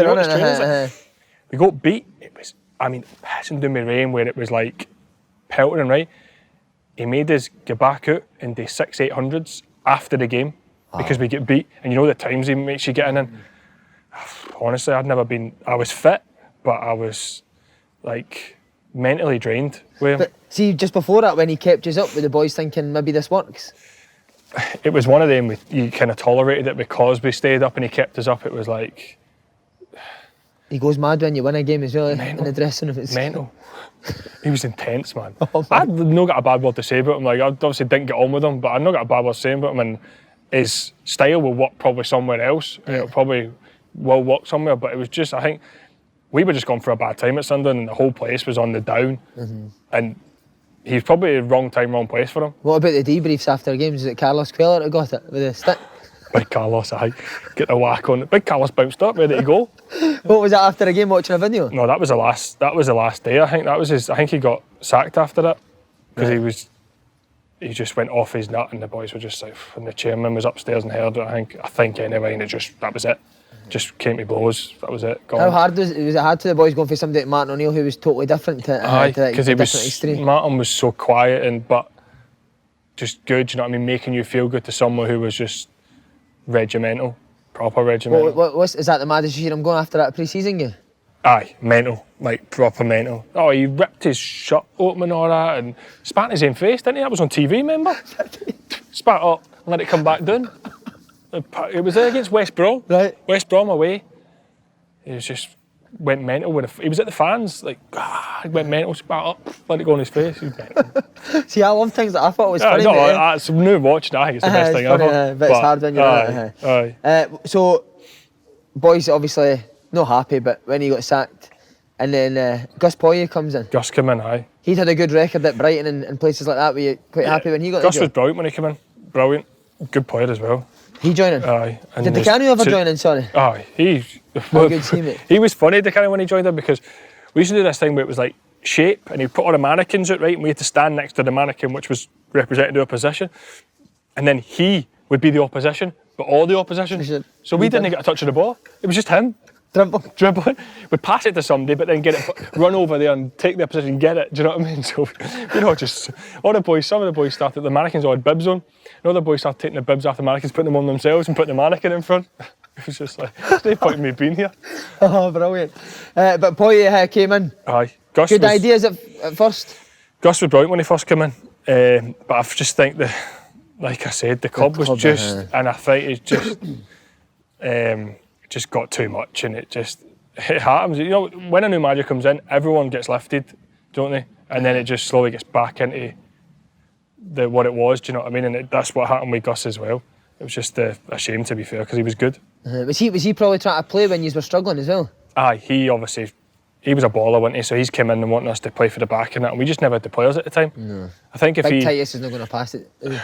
[SPEAKER 2] We got beat. It was, pissing down with rain where it was like pelting, right? He made us get back out in the 600-800s after the game because we get beat. And you know the times he makes you getting in. Honestly, I was fit, but I was like mentally drained with him.
[SPEAKER 1] But see, just before that, when he kept us up, were the boys thinking maybe this works?
[SPEAKER 2] It was one of them, you kind of tolerated it because we stayed up and he kept us up. It was like...
[SPEAKER 1] He goes mad when you win a game as well, in the dressing room.
[SPEAKER 2] It's mental. He was intense, man. I'd not got a bad word to say about him. Like, I obviously didn't get on with him, but I'd not got a bad word to say about him. And his style will work probably somewhere else. Yeah. It'll probably will work somewhere, but it was just, I think, we were just going for a bad time at Sunderland and the whole place was on the down. Mm-hmm. And he's probably the wrong time, wrong place for him.
[SPEAKER 1] What about the debriefs after games? Is it Carlos Queller that got it with a stick?
[SPEAKER 2] Big Carlos, get the whack on it. Big Carlos bounced up, ready to go.
[SPEAKER 1] What was that after a game, watching a video?
[SPEAKER 2] No, that was the last day. I think that was his. I think he got sacked after that because he just went off his nut, and the boys were just like, and the chairman was upstairs and heard it, I think anyway, and that was it. Just came to blows, that was it. Gone.
[SPEAKER 1] How hard was it hard to the boys going for somebody like Martin O'Neill who was totally different to
[SPEAKER 2] because Martin was so quiet but just good, you know what I mean, making you feel good to someone who was just regimental, proper regimental.
[SPEAKER 1] Is that the maddest you seen him going after that pre-season game?
[SPEAKER 2] Aye, mental, like proper mental. Oh, he ripped his shirt open and all that and spat in his own face, didn't he? That was on TV, remember? Spat up and let it come back down. It was there against West Brom. Right. West Brom away. He went mental. He was at the fans, like, he went mental, spat up, let it go on his face. He was mental.
[SPEAKER 1] See, I love things that I thought was funny.
[SPEAKER 2] No, it's new watching. I think it's the best thing
[SPEAKER 1] funny,
[SPEAKER 2] ever.
[SPEAKER 1] But it's hard when you're
[SPEAKER 2] aye.
[SPEAKER 1] So, boys obviously not happy, but when he got sacked, and then Gus Poyet comes in.
[SPEAKER 2] Gus came in, aye.
[SPEAKER 1] He'd had a good record at Brighton and places like that. Were you quite happy when he got
[SPEAKER 2] Gus was brilliant when he came in. Brilliant. Good player as well.
[SPEAKER 1] He joined in?
[SPEAKER 2] Aye.
[SPEAKER 1] Did the Canio ever join in, sorry?
[SPEAKER 2] Aye.
[SPEAKER 1] Good teammate.
[SPEAKER 2] He was funny, the Canio, when he joined in, because we used to do this thing where it was like shape, and he'd put all the mannequins out, right, and we had to stand next to the mannequin which was representing the opposition, and then he would be the opposition, but all the opposition. So we didn't get a touch of the ball. It was just him. Dribbling. We'd pass it to somebody, but then run over there and take the position and get it. Do you know what I mean? So, just all the boys, some of the boys started, the mannequins all had bibs on, and all the boys started taking the bibs off the mannequins, putting them on themselves and putting the mannequin in front. It was just like, there's no point in me being here.
[SPEAKER 1] Oh, brilliant. But Poyet came in.
[SPEAKER 2] Aye.
[SPEAKER 1] Good ideas at first?
[SPEAKER 2] Gus was brilliant when he first came in, but I just think like I said, the club was just, and I think it's just got too much, and it happens. You know, when a new manager comes in, everyone gets lifted, don't they? And then it just slowly gets back into what it was. Do you know what I mean? And that's what happened with Gus as well. It was just a shame, to be fair, because he was good.
[SPEAKER 1] Was he probably trying to play when you were struggling as well?
[SPEAKER 2] Aye, he was a baller, wasn't he? So he's come in and wanting us to play for the back and that, and we just never had the players at the time. No. I think if
[SPEAKER 1] Big Titus is not going to pass it.
[SPEAKER 2] Big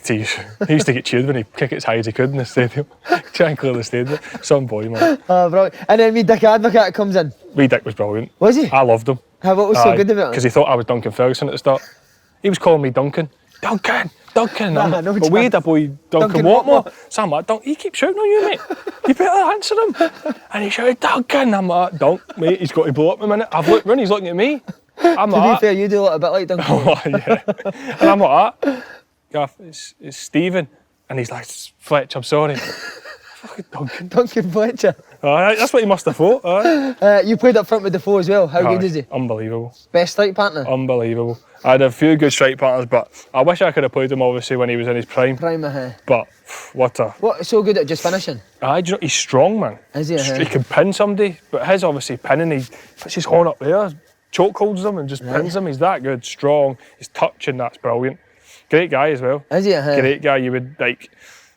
[SPEAKER 2] Titus. He used to get cheered when he'd kick it as high as he could in the stadium. Try and clear the stadium. Some boy, man.
[SPEAKER 1] Oh, brilliant. And then Dick Advocate comes in.
[SPEAKER 2] Dick was brilliant.
[SPEAKER 1] Was he?
[SPEAKER 2] I loved him.
[SPEAKER 1] What was so good about him?
[SPEAKER 2] Because he thought I was Duncan Ferguson at the start. He was calling me Duncan. Duncan! But we had a boy, Duncan Watmore. So I'm like, he keeps shouting on you, mate. You better answer him. And he shouted, Duncan. I'm like, Dunk, mate, he's got to blow up in a minute. I've looked round, he's looking at me. I'm
[SPEAKER 1] to be fair, you do look a bit like Duncan.
[SPEAKER 2] Oh, yeah. And I'm like that. Gaff, it's Stephen. And he's like, Fletcher, I'm sorry. Fucking Duncan.
[SPEAKER 1] Duncan Fletcher.
[SPEAKER 2] That's what he must have thought.
[SPEAKER 1] You played up front with Defoe as well. How good is he?
[SPEAKER 2] Unbelievable.
[SPEAKER 1] Best strike partner?
[SPEAKER 2] Unbelievable. I had a few good strike partners, but I wish I could have played him obviously when he was in his prime. But
[SPEAKER 1] what's so good at just finishing?
[SPEAKER 2] He's strong, man.
[SPEAKER 1] Is he?
[SPEAKER 2] He can pin somebody, but his obviously pinning, he puts his horn up there, choke holds them and just pins them. He's that good, strong. His touching, that's brilliant. Great guy as well.
[SPEAKER 1] Is he?
[SPEAKER 2] Great guy. You would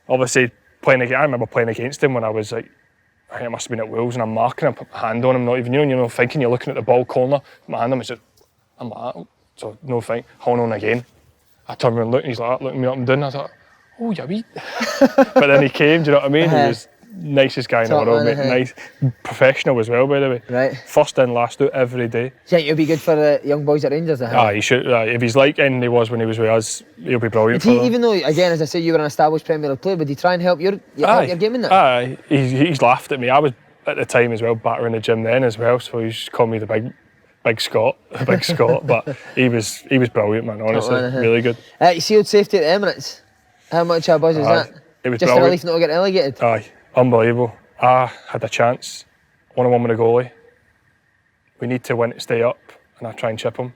[SPEAKER 2] obviously I remember playing against him when I was I think it must have been at Wolves, and I'm marking him, put my hand on him, not even thinking you're looking at the ball corner, put my hand on him, and said, I'm like that. So no fight, hold on again. I turned around and looked, and he's like that, looking me up and down. I thought, oh, you wee. But then he came, do you know what I mean? He was nicest guy in the world, mate. Nice, professional as well, by the way.
[SPEAKER 1] Right.
[SPEAKER 2] First in, last out every day.
[SPEAKER 1] Do you think he'll be good for the young boys at Rangers?
[SPEAKER 2] He should. If he's like he was when he was with us, he'll be brilliant.
[SPEAKER 1] Even though, again, as I say, you were an established Premier League player, would he try and help your game in that?
[SPEAKER 2] Aye, he's laughed at me. I was at the time as well, battering the gym then as well, so he used to call me the Big Scott, but he was brilliant, man, honestly, really good.
[SPEAKER 1] You sealed safety at the Emirates. How much of a buzz was that?
[SPEAKER 2] It was
[SPEAKER 1] just
[SPEAKER 2] brilliant.
[SPEAKER 1] A relief not to get relegated?
[SPEAKER 2] Aye, unbelievable. I had a chance, 1-on-1 with a goalie. We need to win to stay up, and I try and chip him.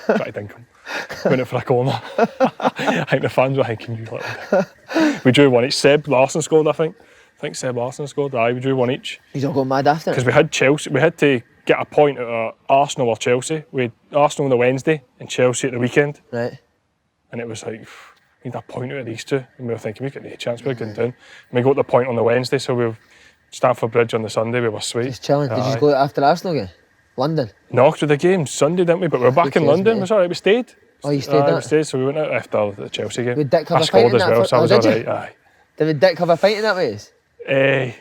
[SPEAKER 2] Try to dink him. Went it for a corner. I think the fans were thinking, you little dick. We drew one each. Seb Larson scored, I think. Seb Larson scored. Aye, we drew one each.
[SPEAKER 1] He's all going mad after it.
[SPEAKER 2] Because we had Chelsea. We had to get a point at Arsenal or Chelsea. We had Arsenal on the Wednesday and Chelsea at the weekend.
[SPEAKER 1] Right.
[SPEAKER 2] And it was like, we need a point out of these two. And we were thinking, we got no chance, we're going down. And we got the point on the Wednesday, so we were Stamford Bridge on the Sunday, we were sweet.
[SPEAKER 1] Just chilling. Did you go after the Arsenal game? London?
[SPEAKER 2] No, because the game Sunday, didn't we? But we were back in London. It was alright, we stayed.
[SPEAKER 1] Oh, you stayed there?
[SPEAKER 2] We stayed, so we went out after the Chelsea game.
[SPEAKER 1] Would Dick have
[SPEAKER 2] I scored as well, so I was alright. Aye.
[SPEAKER 1] Did Dick have a fight in that ways?
[SPEAKER 2] I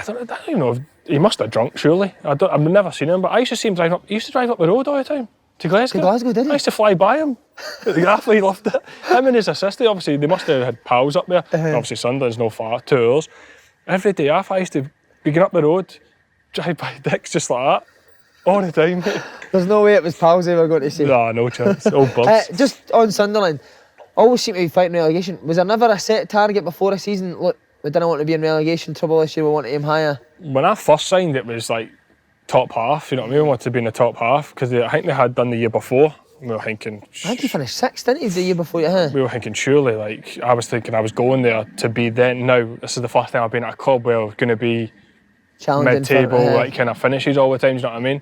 [SPEAKER 2] don't even know. He must have drunk, surely. I've never seen him, but I used to see him drive up. He used to drive up the road all the time. To Glasgow?
[SPEAKER 1] To Glasgow, did he?
[SPEAKER 2] I used to fly by him. The gaffer, he loved it. Him and his assistant, obviously, they must have had pals up there. Obviously, Sunderland's no far, 2 hours. Every day off, I used to be getting up the road, drive by dicks just like that, all the time, mate.
[SPEAKER 1] There's no way it was pals they were going to say.
[SPEAKER 2] Nah, no chance. Old bubs.
[SPEAKER 1] Just on Sunderland, always seem to be fighting relegation. Was there never a set target before a season? Look, we didn't want to be in relegation trouble this year, we want to aim higher.
[SPEAKER 2] When I first signed, it was like top half, you know what I mean? We wanted to be in the top half, because I think they had done the year before. We were thinking...
[SPEAKER 1] I think he finished 6th, didn't he, the year before you had?
[SPEAKER 2] We were thinking, surely, like, I was thinking I was going there to be then. Now, this is the first time I've been at a club where we're going to be mid-table, like, kind of finishes all the time, do you know what I mean?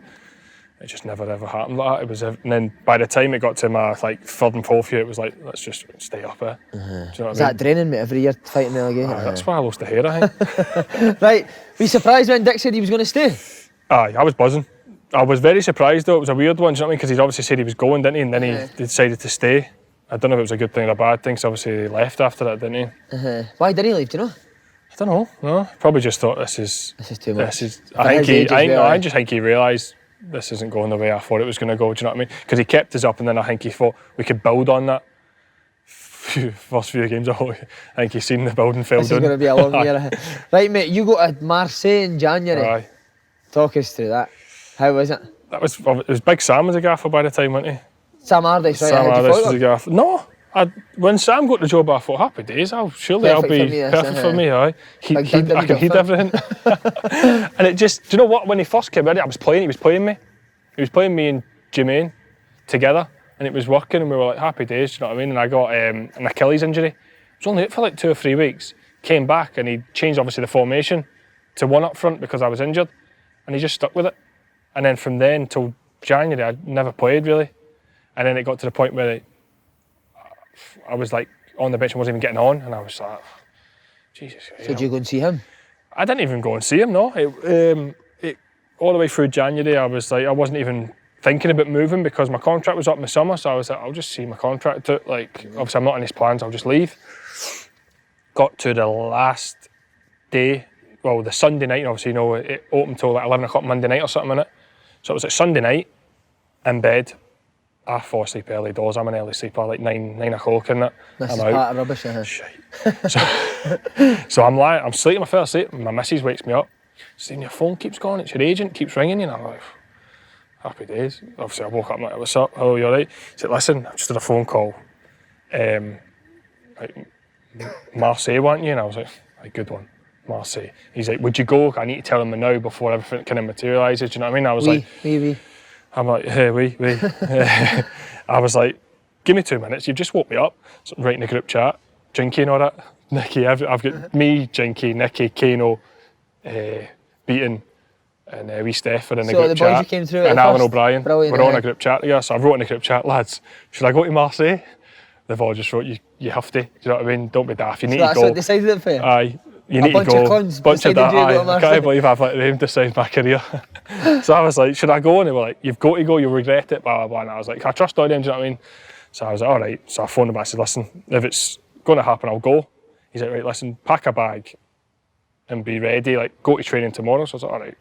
[SPEAKER 2] It just never ever happened like that. It was, and then by the time it got to my, like, 3rd and 4th year, it was like, let's just stay up here. Do you know what I mean?
[SPEAKER 1] That draining, mate, every year fighting relegation?
[SPEAKER 2] That's why I lost the hair, I think.
[SPEAKER 1] Right, were you surprised when Dick said he was going to stay?
[SPEAKER 2] Aye, I was buzzing. I was very surprised though, it was a weird one, do you know what I mean? Because he'd obviously said he was going, didn't he? And then he decided to stay. I don't know if it was a good thing or a bad thing, because obviously he left after that, didn't he?
[SPEAKER 1] Why did he leave, do you know?
[SPEAKER 2] I don't know, no. Probably just thought this is
[SPEAKER 1] too much.
[SPEAKER 2] I just think he realised this isn't going the way I thought it was going to go, do you know what I mean? Because he kept us up, and then I think he thought we could build on that. First few games, I think he's seen the building fell down.
[SPEAKER 1] This is going to be a long year. Right, mate, you go to Marseille in January.
[SPEAKER 2] Aye.
[SPEAKER 1] Talk us through that. How was it?
[SPEAKER 2] It was Big Sam was a gaffer by the time, wasn't he?
[SPEAKER 1] Sam Ardis, right?
[SPEAKER 2] Sam Ardis was a gaffer. No, when Sam got the job, I thought, happy days, surely I'll be perfect for me, aye. I can heed everything. And it just, do you know what, when he first came in, he was playing me. He was playing me and Jermaine together, and it was working, and we were like, happy days, do you know what I mean? And I got an Achilles injury. I was only out for like 2 or 3 weeks. Came back, and he changed, obviously, the formation to 1 up front because I was injured, and he just stuck with it. And then from then till January, I never played really. And then it got to the point where I was like on the bench and wasn't even getting on, and I was like, Jesus.
[SPEAKER 1] So did you go and see him?
[SPEAKER 2] I didn't even go and see him, no. It all the way through January, I was like, I wasn't even thinking about moving because my contract was up in the summer, so I was like, I'll just see my contract out. Like, obviously I'm not in his plans, I'll just leave. Got to the last day, well, the Sunday night, obviously, you know, it opened till like 11 o'clock Monday night or something in it. So it was like Sunday night, in bed. I fall asleep early doors. I'm an early sleeper, like 9 o'clock and that.
[SPEAKER 1] This
[SPEAKER 2] I'm
[SPEAKER 1] is
[SPEAKER 2] out.
[SPEAKER 1] part of rubbish,
[SPEAKER 2] So I'm sleeping, I fell asleep, and my missus wakes me up, saying, your phone keeps going, it's your agent, keeps ringing you, and I'm like, happy days. Obviously I woke up and I'm like, what's up, hello, you alright? He said, listen, I just had a phone call, like, Marseille want you, and I was like, good one. Marseille. He's like, would you go? I need to tell him now before everything kind of materialises, do you know what I mean? I was I'm like, hey, we. I was like, give me 2 minutes, you've just woke me up. So I'm writing a group chat, Jinky and all that. Nicky, I've got me, Jinky, Nicky, Canio, Beaton, and wee Steph are in the group
[SPEAKER 1] the
[SPEAKER 2] chat.
[SPEAKER 1] boys you came through
[SPEAKER 2] and Alan O'Brien.
[SPEAKER 1] Brilliant,
[SPEAKER 2] we're on a group chat together, so I've wrote in a group chat, lads, should I go to Marseille? They've all just wrote, you have to, do you know what I mean? Don't be daft, you need to go.
[SPEAKER 1] That's what decided it for you?
[SPEAKER 2] Aye, you need to go.
[SPEAKER 1] Of cons
[SPEAKER 2] bunch of that,
[SPEAKER 1] I
[SPEAKER 2] can't believe I've let them decide my career. So I was like, should I go? And they were like, you've got to go, you'll regret it, blah, blah, blah. And I was like, can I trust all them, do you know what I mean? So I was like, all right. So I phoned him, I said, listen, if it's going to happen, I'll go. He's like, right, listen, pack a bag and be ready, like, go to training tomorrow. So I was like, all right.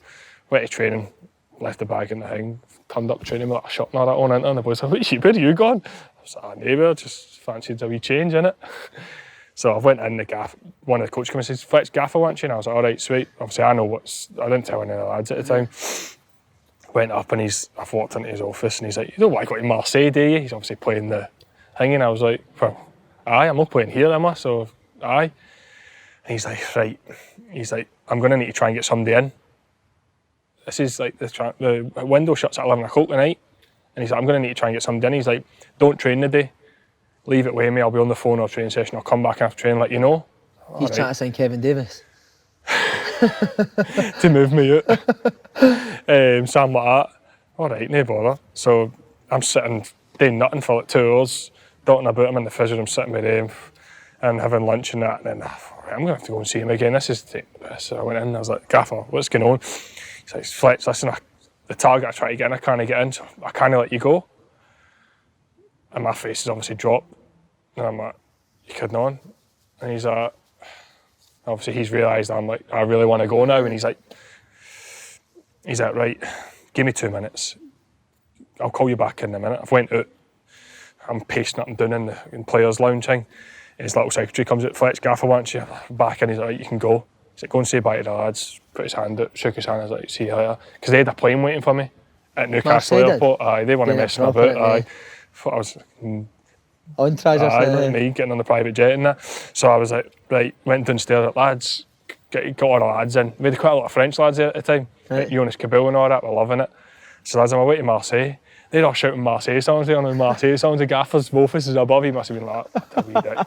[SPEAKER 2] Went to training, left the bag in the thing, turned up training with like a shot and all that on into, and the boys like, where are you going? I was like, neighbour, just fancied a wee change in it. So I went in the gaff, one of the coach came and says, Fletch, gaffer wants you, and I was like, all right, sweet. Obviously I know I didn't tell any of the lads at the time. Went up and I've walked into his office and he's like, you don't want to go to Marseille, do you? He's obviously playing the thing, and I was like, well, aye, I'm not playing here, am I? So, aye. And he's like, right. He's like, I'm going to need to try and get somebody in. This is like, the window shuts at 11 o'clock tonight. And he's like, I'm going to need to try and get somebody in. He's like, don't train today. Leave it with me, I'll be on the phone or training session, I'll come back after training, let you know.
[SPEAKER 1] He's trying to sign Kevin Davis.
[SPEAKER 2] To move me out. Something like that. All right, no bother. So I'm sitting, doing nothing for like 2 hours, dotting about him in the physio room, sitting with him and having lunch and that, and then I'm going to have to go and see him again. So I went in, I was like, Gaffer, what's going on? He's like, Fletch, listen, the target I try to get in, I can't get in, so I can't let you go. And my face is obviously dropped. And I'm like, you kidding on? And he's like, obviously he's realised I'm like, I really want to go now. And he's like, right, give me 2 minutes. I'll call you back in a minute. I've went out, I'm pacing up and down in the players' lounge thing. His little secretary comes out, Fletcher, Gaffer wants you back in. He's like, right, you can go. He's like, go and say bye to the lads. Put his hand out, shook his hand. I was like, see you later. Because they had a plane waiting for me at Newcastle Airport. Aye, they weren't messing about. Aye. I was
[SPEAKER 1] entourage or
[SPEAKER 2] me getting on the private jet and that. So I was like, right, went downstairs, like, lads, got all the lads in. We had quite a lot of French lads there at the time.
[SPEAKER 1] Right.
[SPEAKER 2] Like Jonas Cabell and all that, were loving it. So lads, on my way to Marseille, they're all shouting Marseille songs there, and Marseille songs. The Gaffer's offices above, he must have been like, what a wee dick.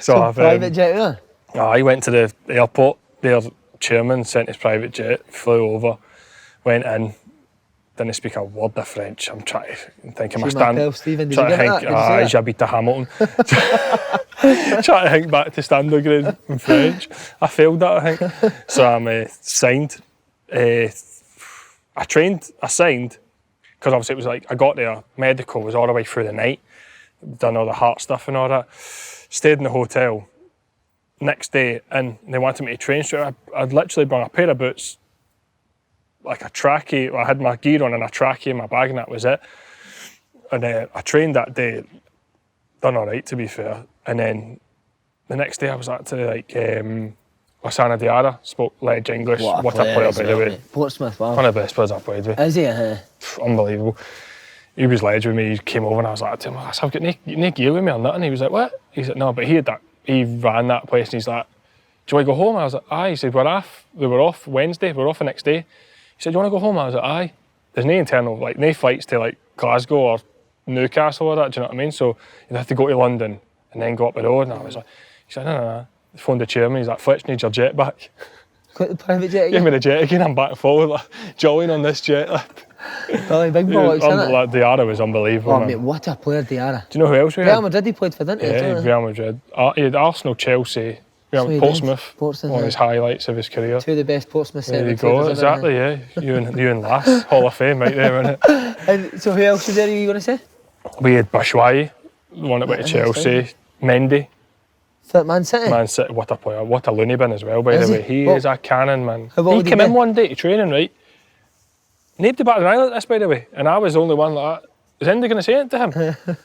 [SPEAKER 2] So I've,
[SPEAKER 1] private jet there?
[SPEAKER 2] I went to the airport, their chairman sent his private jet, flew over, went in, didn't speak a word of French. I'm trying to think of my stand.
[SPEAKER 1] Stephen, did you get that?
[SPEAKER 2] J'habite à Hamilton. Trying to think back to standard grade in French. I failed that, I think. So I'm signed. I signed, because obviously it was like, I got there, medical was all the way through the night, done all the heart stuff and all that, stayed in the hotel. Next day, and they wanted me to train straight. I'd literally brought a pair of boots, like a trackie. I had my gear on and a trackie in my bag, and that was it. And I trained that day, done all right to be fair. And then the next day I was actually like, Lassana Diarra, spoke ledge English. What a player, by the way.
[SPEAKER 1] Portsmouth, wow.
[SPEAKER 2] One of the best players I've played with.
[SPEAKER 1] Is he?
[SPEAKER 2] Unbelievable. He was ledge with me. He came over and I was like to him, I've got no gear with me or nothing. He was like, what? He said, no, but he had that. He ran that place and he's like, do you want to go home? I was like, aye. He said, we're off. We were off Wednesday. We're off the next day. He said, do you want to go home? I was like, aye. There's no internal, like, no flights to like Glasgow or Newcastle or that, do you know what I mean? So you'd have to go to London and then go up the road. And I was like, he said, no. He phoned the chairman. He's like, Fletcher needs your jet back.
[SPEAKER 1] Got the private jet again?
[SPEAKER 2] Give me the jet again. I'm back and forward, like, jollying on this jet.
[SPEAKER 1] Really big bollocks, isn't it?
[SPEAKER 2] Like, Diarra was unbelievable.
[SPEAKER 1] Oh,
[SPEAKER 2] man.
[SPEAKER 1] mate, what a player, Diarra.
[SPEAKER 2] Do you know who else we had?
[SPEAKER 1] Real Madrid he played for, didn't he?
[SPEAKER 2] Yeah, Real Madrid. He had Arsenal, Chelsea, Portsmouth. One of his highlights of his career.
[SPEAKER 1] Two of the best Portsmouth
[SPEAKER 2] There you go, exactly, yeah. You and Lass, Hall of Fame right there, isn't it?
[SPEAKER 1] And so who else was there you were going to say?
[SPEAKER 2] We had Batshuayi, the one that went to Chelsea, Mendy.
[SPEAKER 1] Man City?
[SPEAKER 2] Man City, what a player, what a loony bin as well, by the way. He is a cannon, man. He came in one day to training, right? Nobody batted an eye like this, by the way, and I was the only one like that. Is anybody going to say it to him?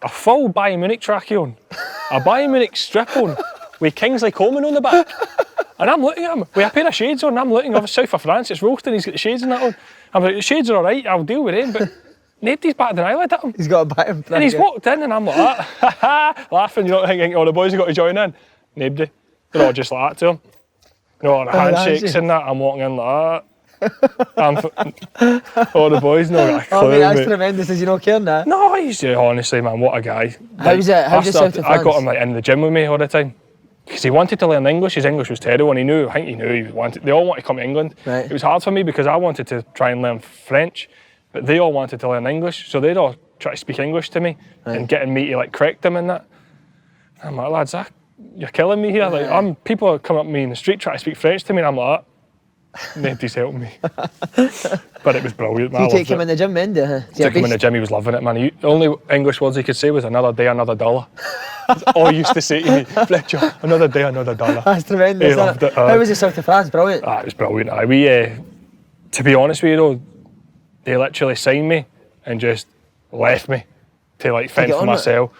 [SPEAKER 2] A full Bayern Munich trackie on, a Bayern Munich strip on, with Kingsley Coman on the back. And I'm looking at him with a pair of shades on, and I'm looking over south of France, it's roasting, he's got the shades and that on. I'm like, the shades are all right, I'll deal with them, but nobody's batted an eyelid at him.
[SPEAKER 1] He's got a Bayern flag.
[SPEAKER 2] And he's walked in and I'm like that, laughing, you know, thinking, oh, the boys have got to join in. Nobody. They're all just like that to him. You know, the handshakes and that, I'm walking in like that. All the boys know got a clue.
[SPEAKER 1] Oh, mate, that's tremendous. Does he not care now?
[SPEAKER 2] No, he's honestly, man, what a guy.
[SPEAKER 1] How's it? How's south of France?
[SPEAKER 2] I got him like in the gym with me all the time because he wanted to learn English. His English was terrible, and I think he knew he wanted. They all wanted to come to England.
[SPEAKER 1] Right.
[SPEAKER 2] It was hard for me because I wanted to try and learn French, but they all wanted to learn English, so they'd all try to speak English to me and getting me to like correct them and that. I'm like, lads, you're killing me here. Like, people are coming up to me in the street trying to speak French to me, and I'm like, nobody's helping me. But it was brilliant, man.
[SPEAKER 1] You take him in the gym, Mendy?
[SPEAKER 2] Took him in the gym, he was loving it, man. The only English words he could say was another day, another dollar. That's all he used to say to me, Fletcher, another day, another dollar.
[SPEAKER 1] That's tremendous,
[SPEAKER 2] he loved it.
[SPEAKER 1] How was the south of France? Brilliant.
[SPEAKER 2] It was brilliant. We, to be honest with you though, they literally signed me and just left me to like fend for myself.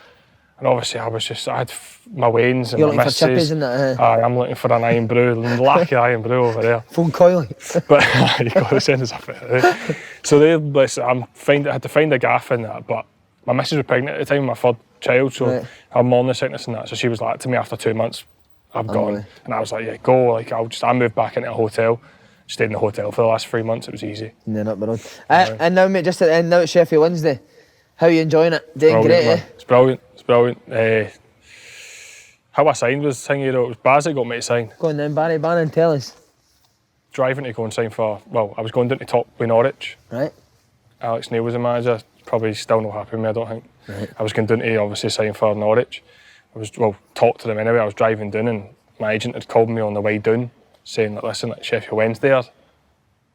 [SPEAKER 2] And obviously I had my wains and
[SPEAKER 1] You're
[SPEAKER 2] my
[SPEAKER 1] looking for chippies and that,
[SPEAKER 2] I'm looking for an iron brew, lack of iron brew over there.
[SPEAKER 1] Phone coiling.
[SPEAKER 2] But you got to send us a bit. So I had to find a gaff in that, but my missus was pregnant at the time, my third child, so I had morning sickness and that. So she was like to me after 2 months, I've gone. And I was like, yeah, go. Like I moved back into a hotel, stayed in the hotel for the last 3 months, it was easy.
[SPEAKER 1] And then up the road. And now, mate, just at the end, now it's Sheffield Wednesday. How are you enjoying it? Doing great, eh?
[SPEAKER 2] It's brilliant. How I signed was thingy, it was Baz that got me to sign.
[SPEAKER 1] Go on then, Barry Bannon, tell us.
[SPEAKER 2] Driving to go and sign I was going down to top with Norwich.
[SPEAKER 1] Right.
[SPEAKER 2] Alex Neil was the manager, probably still not happy with me, I don't think.
[SPEAKER 1] Right.
[SPEAKER 2] I was going down to obviously sign for Norwich. Talked to them anyway, I was driving down and my agent had called me on the way down saying that, listen, like Sheffield Wednesday are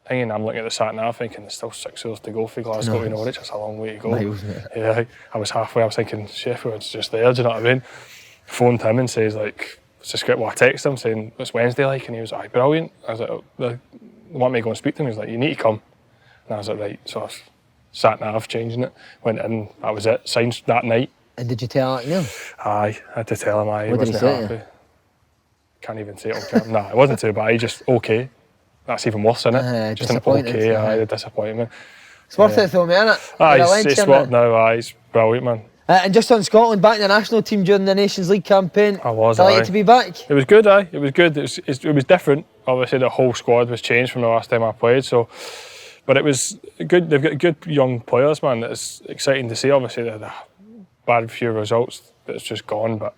[SPEAKER 2] thinking, I'm looking at the sat nav thinking there's still 6 hours to go for Glasgow to Norwich, that's a long way to go.
[SPEAKER 1] Miles,
[SPEAKER 2] yeah, I was halfway, I was thinking Sheffield's just there, do you know what I mean? Phoned him and says like, it's a script, I texted him saying, what's Wednesday like? And he was like, brilliant. I was like, they want me to go and speak to him. He was like, you need to come. And I was like, right, so I sat nav changing it, went in, that was it, signed that night.
[SPEAKER 1] And did you tell Neil?
[SPEAKER 2] Aye, I had to tell him he
[SPEAKER 1] What did he
[SPEAKER 2] wasn't
[SPEAKER 1] say to
[SPEAKER 2] happy. Can't even say it on camera. Nah, it wasn't too bad, he just okay. That's even worse, isn't it? Just an okay, the disappointment.
[SPEAKER 1] It's worth it though, mate, isn't it?
[SPEAKER 2] Aye, it's worth now, it's brilliant, man.
[SPEAKER 1] And just on Scotland, back in the national team during the Nations League campaign.
[SPEAKER 2] I was,
[SPEAKER 1] delighted to be back.
[SPEAKER 2] It was good, It was good. It was different. Obviously, the whole squad was changed from the last time I played, so... But it was good. They've got good young players, man. It's exciting to see. Obviously, the bad few results that's just gone, but...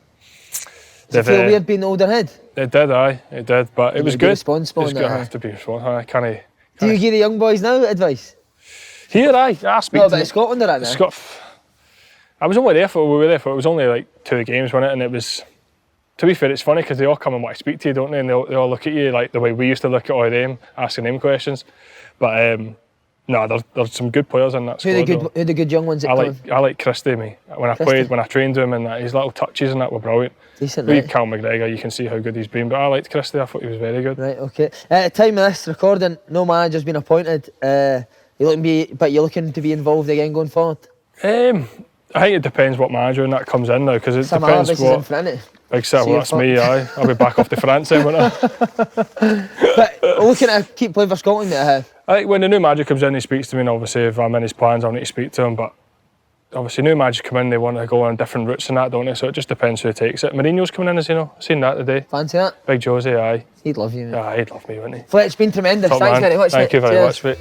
[SPEAKER 1] Does it feel weird being the older head?
[SPEAKER 2] It did, it did, but it was good.
[SPEAKER 1] Responsible.
[SPEAKER 2] It's good. I have to be responsible.
[SPEAKER 1] Do you give the young boys now advice?
[SPEAKER 2] Here, I speak
[SPEAKER 1] to... about Scotland or that now?
[SPEAKER 2] I was only there for, it was only like 2 games, wasn't it? And it was, to be fair, it's funny because they all come and want to speak to you, don't they? And they all look at you like the way we used to look at all them, asking them questions. But no, there's some good players in that squad.
[SPEAKER 1] Who are the good young ones that
[SPEAKER 2] I like Christie, mate. When I trained him and his little touches and that were brilliant.
[SPEAKER 1] Decent,
[SPEAKER 2] with Cal McGregor, you can see how good he's been. But I liked Christie, I thought he was very good.
[SPEAKER 1] Right, okay. At the time of this recording, no manager's been appointed. You're looking to be involved again going forward?
[SPEAKER 2] I think it depends what manager and that comes in now, because it
[SPEAKER 1] Sam
[SPEAKER 2] depends
[SPEAKER 1] Allardyce
[SPEAKER 2] what...
[SPEAKER 1] is in front.
[SPEAKER 2] Big City, well, that's me, aye. I'll be back off to France then, won't I?
[SPEAKER 1] But looking at keep playing for Scotland, I
[SPEAKER 2] think when the new manager comes in, he speaks to me, and obviously if I'm in his plans, I'll need to speak to him. But obviously, new managers come in, they want to go on different routes and that, don't they? So it just depends who takes it. Mourinho's coming in, as you know. I've seen that today.
[SPEAKER 1] Fancy that?
[SPEAKER 2] Big Josie, aye.
[SPEAKER 1] He'd love you, mate.
[SPEAKER 2] Aye, he'd love me, wouldn't he?
[SPEAKER 1] Fletch, it's been tremendous.
[SPEAKER 2] Top
[SPEAKER 1] Thanks
[SPEAKER 2] man.
[SPEAKER 1] very much,
[SPEAKER 2] Thank
[SPEAKER 1] mate.
[SPEAKER 2] you very
[SPEAKER 1] Cheers.
[SPEAKER 2] much, mate.